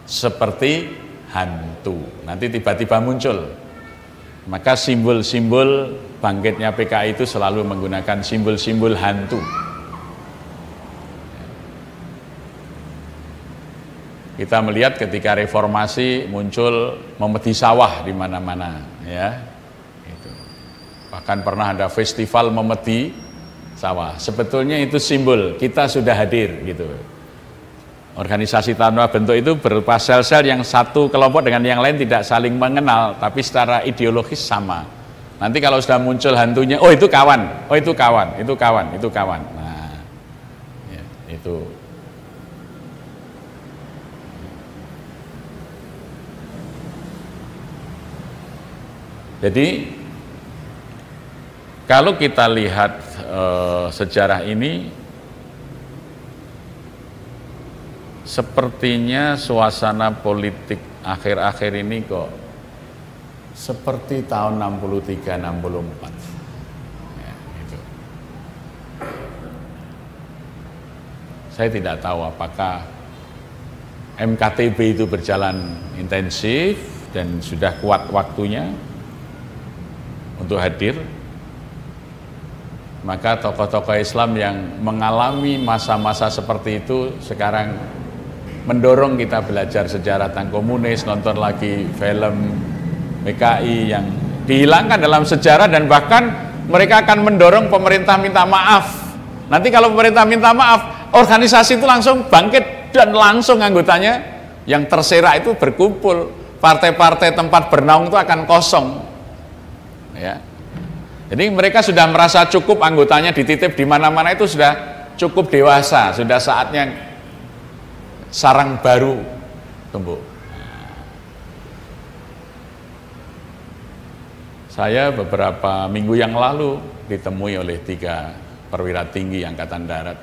seperti hantu. Nanti tiba-tiba muncul. Maka simbol-simbol bangkitnya PKI itu selalu menggunakan simbol-simbol hantu. Kita melihat ketika reformasi muncul memedi sawah di mana-mana, ya. Itu. Bahkan pernah ada festival memedi sawah. Sebetulnya itu simbol kita sudah hadir, gitu. Organisasi tanpa bentuk itu berupa sel-sel yang satu kelompok dengan yang lain tidak saling mengenal, tapi secara ideologis sama. Nanti kalau sudah muncul hantunya, oh itu kawan, oh itu kawan, itu kawan, itu kawan. Nah, ya, itu. Jadi kalau kita lihat sejarah ini, sepertinya suasana politik akhir-akhir ini kok seperti tahun 63-64. Ya, gitu. Saya tidak tahu apakah MKTB itu berjalan intensif dan sudah kuat waktunya untuk hadir, maka tokoh-tokoh Islam yang mengalami masa-masa seperti itu sekarang mendorong kita belajar sejarah tentang komunis, nonton lagi film PKI yang dihilangkan dalam sejarah, dan bahkan mereka akan mendorong pemerintah minta maaf. Nanti kalau pemerintah minta maaf, organisasi itu langsung bangkit dan langsung anggotanya yang terserak itu berkumpul. Partai-partai tempat bernaung itu akan kosong. Ya. Jadi mereka sudah merasa cukup anggotanya dititip di mana-mana, itu sudah cukup dewasa, sudah saatnya sarang baru tumbuh. Saya beberapa minggu yang lalu ditemui oleh 3 perwira tinggi Angkatan Darat.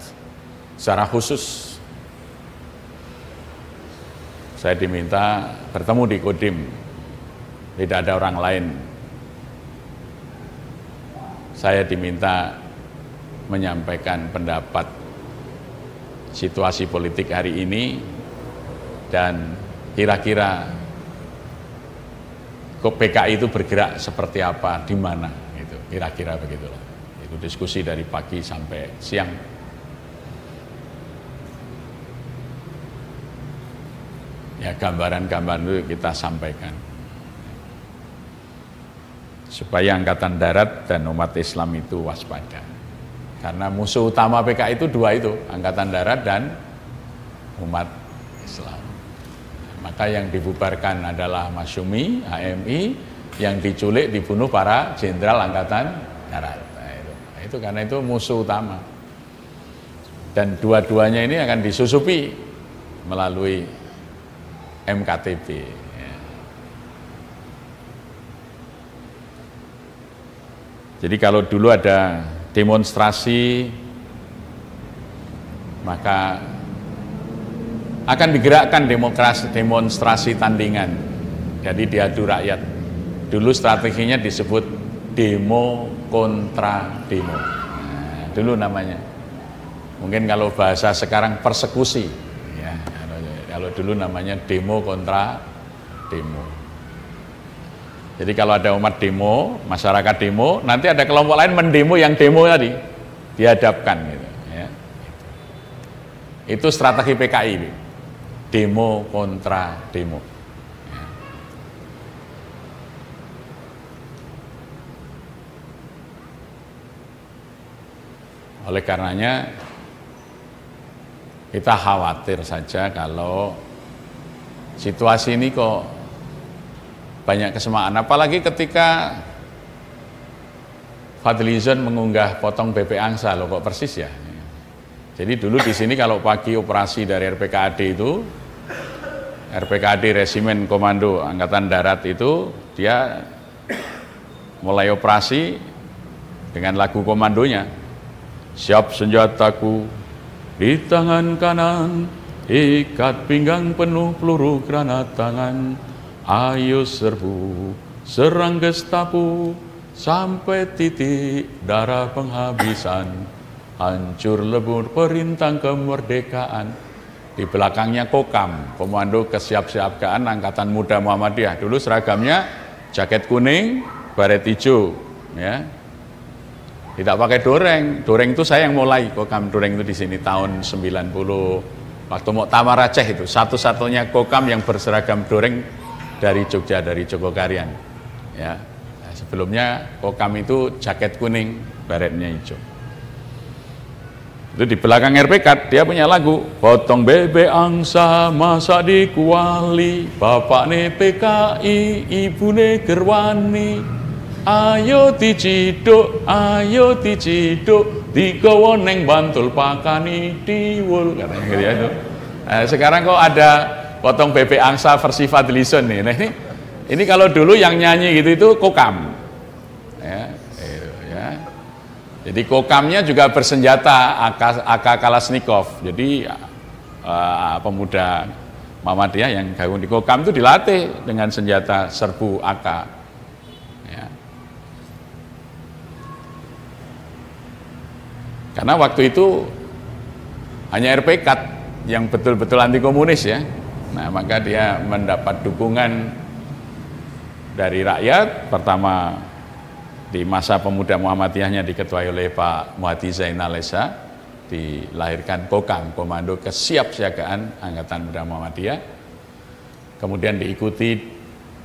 Secara khusus saya diminta bertemu di Kodim, tidak ada orang lain. Saya diminta menyampaikan pendapat situasi politik hari ini dan kira-kira PKI itu bergerak seperti apa, di mana, gitu. Kira-kira begitulah. Itu diskusi dari pagi sampai siang. Ya, gambaran-gambaran itu kita sampaikan supaya Angkatan Darat dan umat Islam itu waspada. Karena musuh utama PKI itu 2 itu, Angkatan Darat dan umat Islam. Maka yang dibubarkan adalah Masyumi, HMI, yang diculik, dibunuh para jenderal Angkatan Darat. Nah, itu karena itu musuh utama. Dan dua-duanya ini akan disusupi melalui MKTB. Jadi kalau dulu ada demonstrasi, maka akan digerakkan demonstrasi tandingan. Jadi diadu rakyat. Dulu strateginya disebut demo kontra demo. Nah, dulu namanya. Mungkin kalau bahasa sekarang persekusi. Ya, kalau dulu namanya demo kontra demo. Jadi kalau ada umat demo, masyarakat demo, nanti ada kelompok lain mendemo yang demo tadi, dihadapkan gitu, ya. Itu strategi PKI, demo kontra demo. Ya. Oleh karenanya kita khawatir saja kalau situasi ini kok banyak kesamaan, apalagi ketika Fadlizon mengunggah potong BP Angsa, loh kok persis ya. Jadi dulu di sini kalau pagi operasi dari RPKAD itu, RPKAD Resimen Komando Angkatan Darat itu, dia mulai operasi dengan lagu komandonya, siap senjataku di tangan kanan, ikat pinggang penuh peluru granat tangan, ayo serbu, serang Gestapo, sampai titik darah penghabisan, hancur lebur perintah kemerdekaan. Di belakangnya Kokam, Komando Kesiapsiagaan Angkatan Muda Muhammadiyah. Dulu seragamnya jaket kuning, baret hijau, ya. Tidak pakai doreng. Doreng itu saya yang mulai, Kokam doreng itu di sini tahun 90. Waktu Muktamar Aceh itu satu-satunya Kokam yang berseragam doreng dari Jogja, dari Jogokarian. Ya. Nah, sebelumnya Kokam itu jaket kuning, baretnya hijau. Itu di belakang RPK dia punya lagu, potong bebek angsa masak di kuali, bapak ne PKI, ibu ne gerwani, ayo diciduk, digawa neng Bantul pakani diwul, katanya gitu ya itu. Nah, sekarang kok ada potong bebek angsa versi Fadlison nih. Nah, ini kalau dulu yang nyanyi gitu itu Kokam. Ya, itu, ya. Jadi Kokamnya juga bersenjata AK Kalashnikov. Jadi pemuda Muhammadiyah yang gabung di Kokam itu dilatih dengan senjata serbu AK. Ya. Karena waktu itu hanya RPK yang betul-betul anti komunis ya. Nah, maka dia mendapat dukungan dari rakyat. Pertama di masa pemuda Muhammadiyahnya diketuai oleh Pak Muhadi Zainal Esa, dilahirkan Kokam, Komando Kesiapsiagaan Angkatan Muda Muhammadiyah. Kemudian diikuti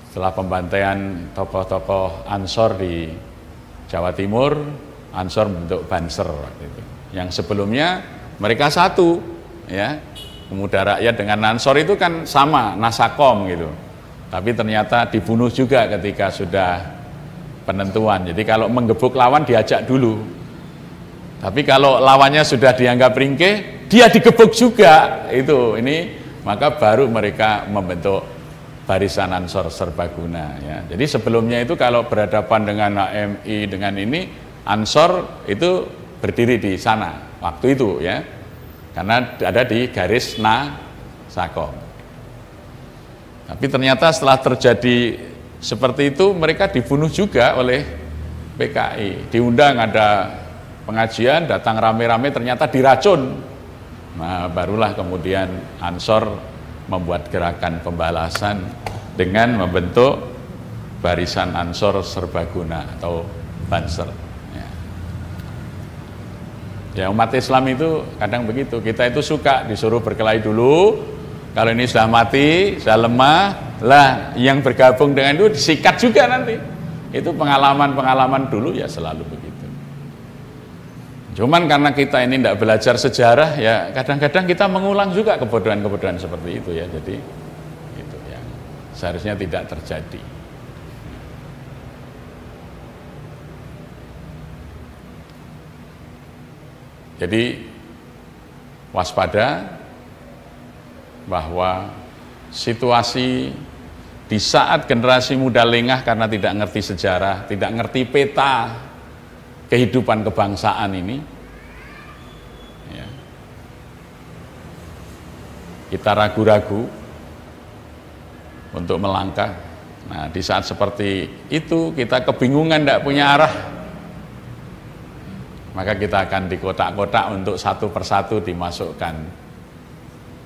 setelah pembantaian tokoh-tokoh Ansor di Jawa Timur, Ansor bentuk Banser waktu itu. Yang sebelumnya mereka satu, ya. Pemuda rakyat dengan Ansor itu kan sama, Nasakom gitu. Tapi ternyata dibunuh juga ketika sudah penentuan. Jadi kalau menggebuk lawan diajak dulu. Tapi kalau lawannya sudah dianggap ringkih, dia digebuk juga. Ini maka baru mereka membentuk Barisan Ansor Serbaguna ya. Jadi sebelumnya itu kalau berhadapan dengan HMI dengan ini, Ansor itu berdiri di sana waktu itu ya. Karena ada di garis Nasakom. Tapi ternyata setelah terjadi seperti itu mereka dibunuh juga oleh PKI. Diundang ada pengajian, datang rame-rame ternyata diracun. Nah, barulah kemudian Ansor membuat gerakan pembalasan dengan membentuk Barisan Ansor Serbaguna atau Banser. Ya, umat Islam itu kadang begitu. Kita itu suka disuruh berkelahi dulu. Kalau ini sudah mati, sudah lemah, lah yang bergabung dengan itu disikat juga nanti. Itu pengalaman-pengalaman dulu ya selalu begitu. Cuman karena kita ini tidak belajar sejarah ya kadang-kadang kita mengulang juga kebodohan-kebodohan seperti itu ya. Jadi itu yang seharusnya tidak terjadi. Jadi waspada bahwa situasi di saat generasi muda lengah karena tidak ngerti sejarah, tidak ngerti peta kehidupan kebangsaan ini, ya, kita ragu-ragu untuk melangkah. Nah, di saat seperti itu kita kebingungan, tidak punya arah, maka kita akan dikotak-kotak untuk satu persatu dimasukkan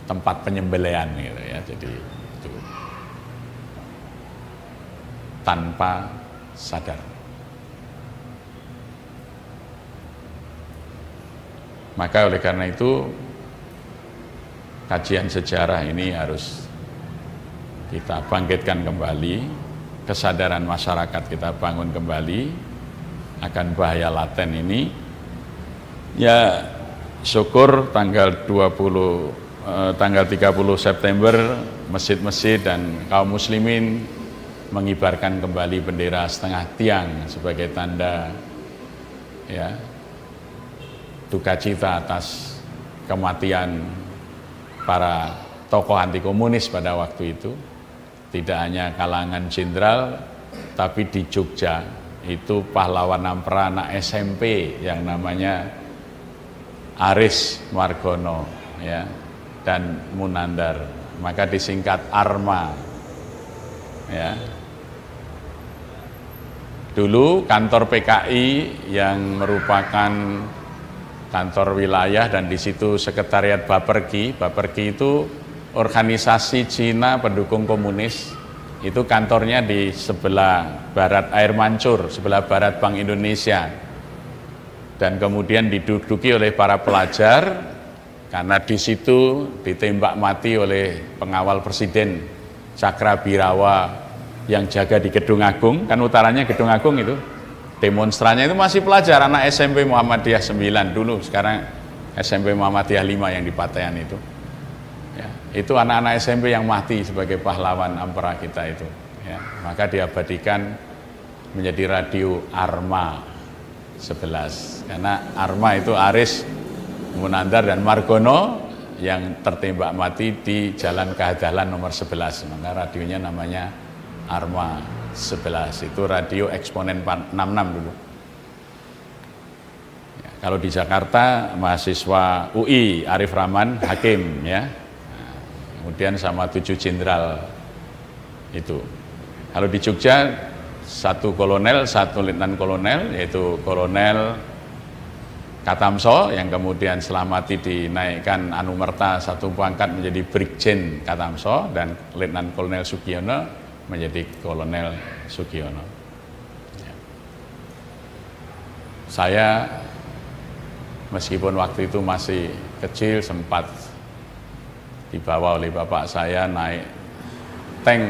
tempat penyembelihan gitu ya. Jadi itu tanpa sadar. Maka oleh karena itu kajian sejarah ini harus kita bangkitkan kembali, kesadaran masyarakat kita bangun kembali akan bahaya laten ini. Ya syukur tanggal 30 September masjid-masjid dan kaum muslimin mengibarkan kembali bendera setengah tiang sebagai tanda ya duka cita atas kematian para tokoh anti komunis pada waktu itu. Tidak hanya kalangan jenderal, tapi di Jogja itu pahlawan ampera anak SMP yang namanya Aris Margono ya. dan Munandar, maka disingkat ARMA. Ya. Dulu kantor PKI yang merupakan kantor wilayah dan di situ sekretariat Baperki. Baperki itu organisasi Cina pendukung komunis. Itu kantornya di sebelah barat Air Mancur, sebelah barat Bank Indonesia. Dan kemudian diduduki oleh para pelajar karena di situ ditembak mati oleh pengawal presiden Cakrabirawa yang jaga di Gedung Agung, kan utaranya Gedung Agung itu. Demonstrannya itu masih pelajar, anak SMP Muhammadiyah 9 dulu, sekarang SMP Muhammadiyah 5 yang di Patean itu. Ya, itu anak-anak SMP yang mati sebagai pahlawan ampera kita itu. Ya, maka diabadikan menjadi radio ARMA 11. Karena ARMA itu Aris, Munandar dan Margono yang tertembak mati di Jalan Kehadalan nomor 11. Maka radionya namanya ARMA 11, itu radio eksponen 66 dulu. Ya, kalau di Jakarta mahasiswa UI Arif Rahman Hakim, ya. Nah, kemudian sama 7 jenderal itu. Kalau di Jogja 1 kolonel, 1 letnan kolonel, yaitu Kolonel Katamso yang kemudian setelah mati dinaikkan anumerta 1 pangkat menjadi Brigjen Katamso, dan Letnan Kolonel Sugiono menjadi Kolonel Sugiono. Ya. Saya meskipun waktu itu masih kecil sempat dibawa oleh bapak saya naik tank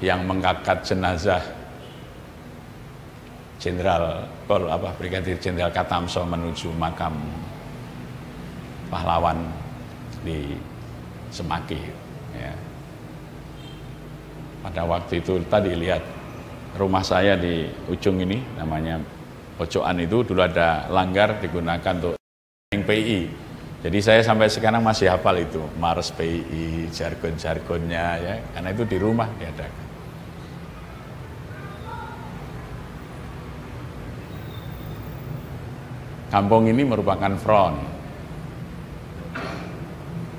yang mengangkat jenazah Brigadir Jenderal Katamso menuju makam pahlawan di Semaki. Ya. Pada waktu itu tadi lihat rumah saya di ujung ini, namanya Pojokan itu dulu ada langgar digunakan untuk PI. Jadi saya sampai sekarang masih hafal itu Mars PI, jargon-jargonnya, ya, karena itu di rumah diadakan. Kampung ini merupakan front.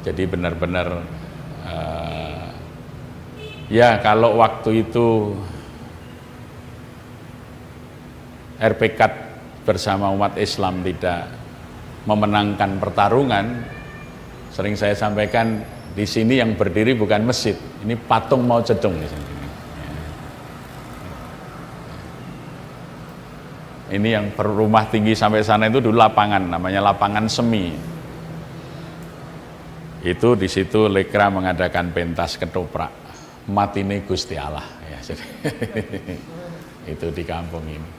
Jadi benar-benar ya, kalau waktu itu RPK bersama umat Islam tidak memenangkan pertarungan, sering saya sampaikan di sini yang berdiri bukan masjid, ini patung Mao Zedong di sini. Ini yang rumah tinggi sampai sana itu dulu lapangan, namanya lapangan semi. Itu di situ Lekra mengadakan pentas ketoprak. Matine Gusti Allah, ya. Itu di kampung ini.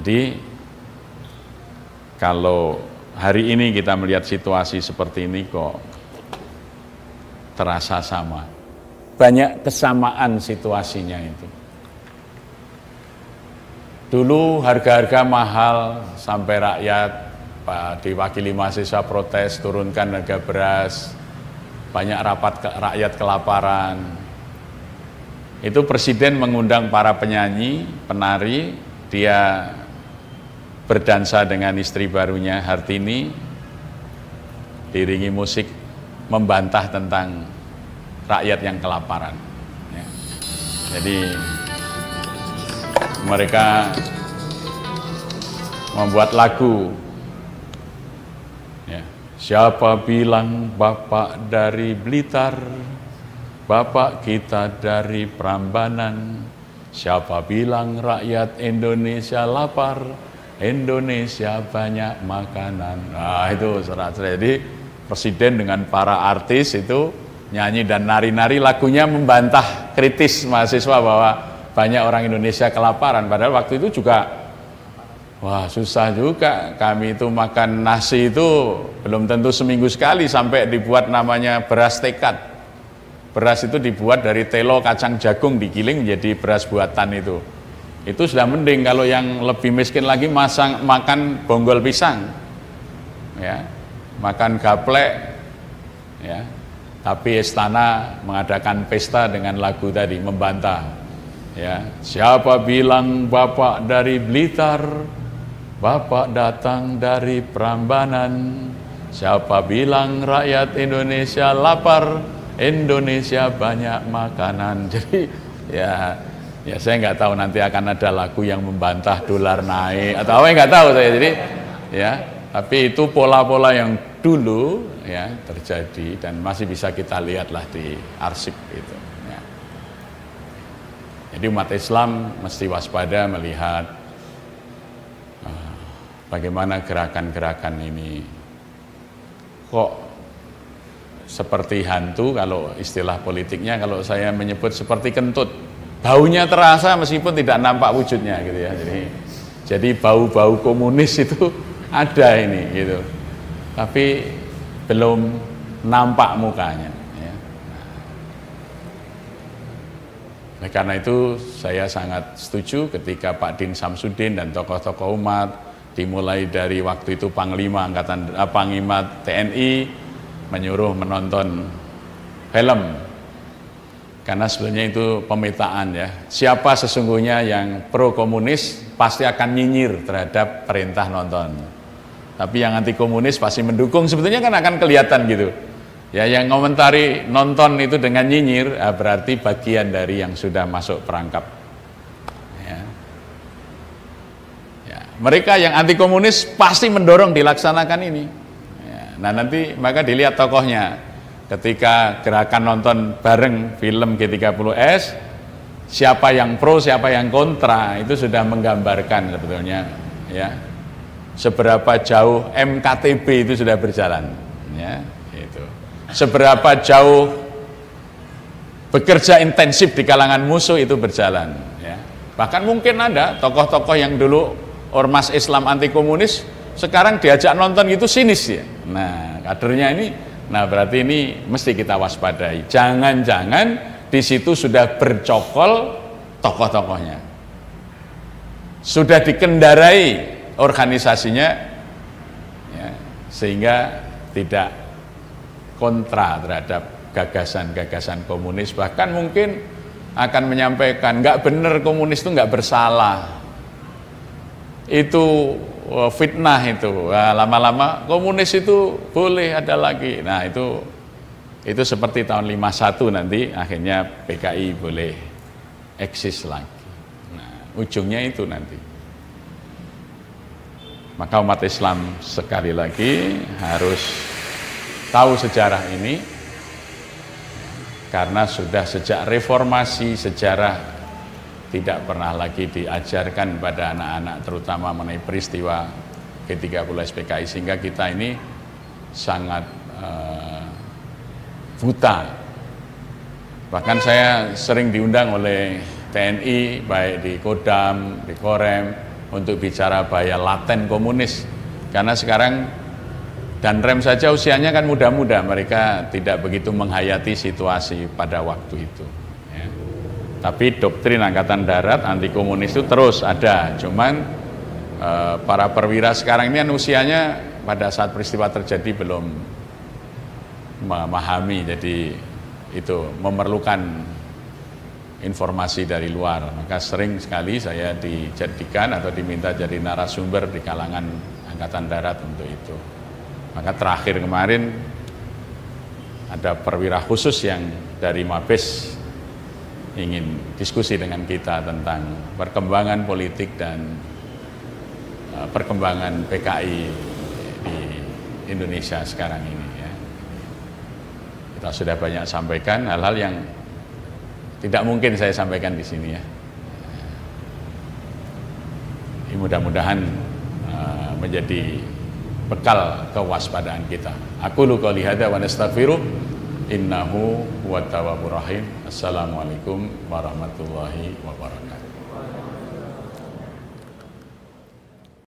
Jadi kalau hari ini kita melihat situasi seperti ini kok terasa sama. Banyak kesamaan situasinya itu. Dulu harga-harga mahal sampai rakyat, diwakili mahasiswa protes turunkan harga beras. Banyak rapat rakyat kelaparan. Itu presiden mengundang para penyanyi, penari, dia berdansa dengan istri barunya Hartini, diiringi musik membantah tentang rakyat yang kelaparan. Ya. Jadi mereka membuat lagu. Ya. Siapa bilang Bapak dari Blitar, Bapak kita dari Prambanan. Siapa bilang rakyat Indonesia lapar, Indonesia banyak makanan. Nah itu serat-serat. Jadi presiden dengan para artis itu nyanyi dan nari-nari, lagunya membantah kritis mahasiswa bahwa banyak orang Indonesia kelaparan. Padahal waktu itu juga, wah susah juga, kami itu makan nasi itu belum tentu seminggu sekali sampai dibuat namanya beras tekad. Beras itu dibuat dari telo kacang jagung digiling menjadi beras buatan itu. Itu sudah mending. Kalau yang lebih miskin lagi makan bonggol pisang, ya, makan gaplek, ya. Tapi istana mengadakan pesta dengan lagu tadi membantah. Ya, siapa bilang Bapak dari Blitar, Bapak datang dari Prambanan, siapa bilang rakyat Indonesia lapar, Indonesia banyak makanan. Jadi ya saya nggak tahu nanti akan ada lagu yang membantah dolar naik atau apa, nggak tahu saya. Jadi ya, tapi itu pola-pola yang dulu ya terjadi dan masih bisa kita lihatlah di arsip itu. Ya. Jadi umat Islam mesti waspada melihat bagaimana gerakan-gerakan ini kok seperti hantu, kalau istilah politiknya kalau saya menyebut seperti kentut, baunya terasa meskipun tidak nampak wujudnya gitu ya. Jadi bau-bau komunis itu ada ini gitu, tapi belum nampak mukanya ya. Nah, karena itu saya sangat setuju ketika Pak Din Samsudin dan tokoh-tokoh umat, dimulai dari waktu itu Panglima TNI menyuruh menonton film, karena sebenarnya itu pemetaan ya, siapa sesungguhnya yang pro komunis pasti akan nyinyir terhadap perintah nonton, tapi yang anti komunis pasti mendukung. Sebetulnya kan akan kelihatan gitu ya, yang ngomentari nonton itu dengan nyinyir berarti bagian dari yang sudah masuk perangkap ya. Mereka yang anti komunis pasti mendorong dilaksanakan ini ya. Nah nanti maka dilihat tokohnya ketika gerakan nonton bareng film G30S, siapa yang pro siapa yang kontra, itu sudah menggambarkan sebetulnya ya seberapa jauh MKTB itu sudah berjalan ya, itu seberapa jauh bekerja intensif di kalangan musuh itu berjalan ya. Bahkan mungkin ada tokoh-tokoh yang dulu ormas Islam anti komunis sekarang diajak nonton gitu sinis ya. Nah kadernya ini, nah berarti ini mesti kita waspadai, jangan-jangan di situ sudah bercokol tokoh-tokohnya, sudah dikendarai organisasinya ya, sehingga tidak kontra terhadap gagasan-gagasan komunis, bahkan mungkin akan menyampaikan nggak benar, komunis itu nggak bersalah, itu fitnah itu, lama-lama komunis itu boleh ada lagi. Nah itu seperti tahun 51 nanti akhirnya PKI boleh eksis lagi. Nah ujungnya itu nanti. Maka umat Islam sekali lagi harus tahu sejarah ini, karena sudah sejak reformasi sejarah tidak pernah lagi diajarkan pada anak-anak terutama mengenai peristiwa G30S PKI, sehingga kita ini sangat buta. Bahkan saya sering diundang oleh TNI baik di Kodam, di Korem untuk bicara bahaya laten komunis, karena sekarang Danrem saja usianya kan muda-muda, mereka tidak begitu menghayati situasi pada waktu itu ya. Tapi doktrin Angkatan Darat anti komunis itu terus ada, cuman para perwira sekarang ini kan usianya pada saat peristiwa terjadi belum memahami, jadi itu memerlukan informasi dari luar. Maka sering sekali saya dijadikan atau diminta jadi narasumber di kalangan Angkatan Darat untuk itu. Maka terakhir kemarin ada perwira khusus yang dari Mabes ingin diskusi dengan kita tentang perkembangan politik dan perkembangan PKI di Indonesia sekarang ini ya. Kita sudah banyak sampaikan hal-hal yang tidak mungkin saya sampaikan di sini ya. Mudah-mudahan menjadi bekal kewaspadaan kita. Aku lu qouli hadza wa nastaghfiruh innahu huwat tawwabur rahim. Assalamualaikum warahmatullahi wabarakatuh.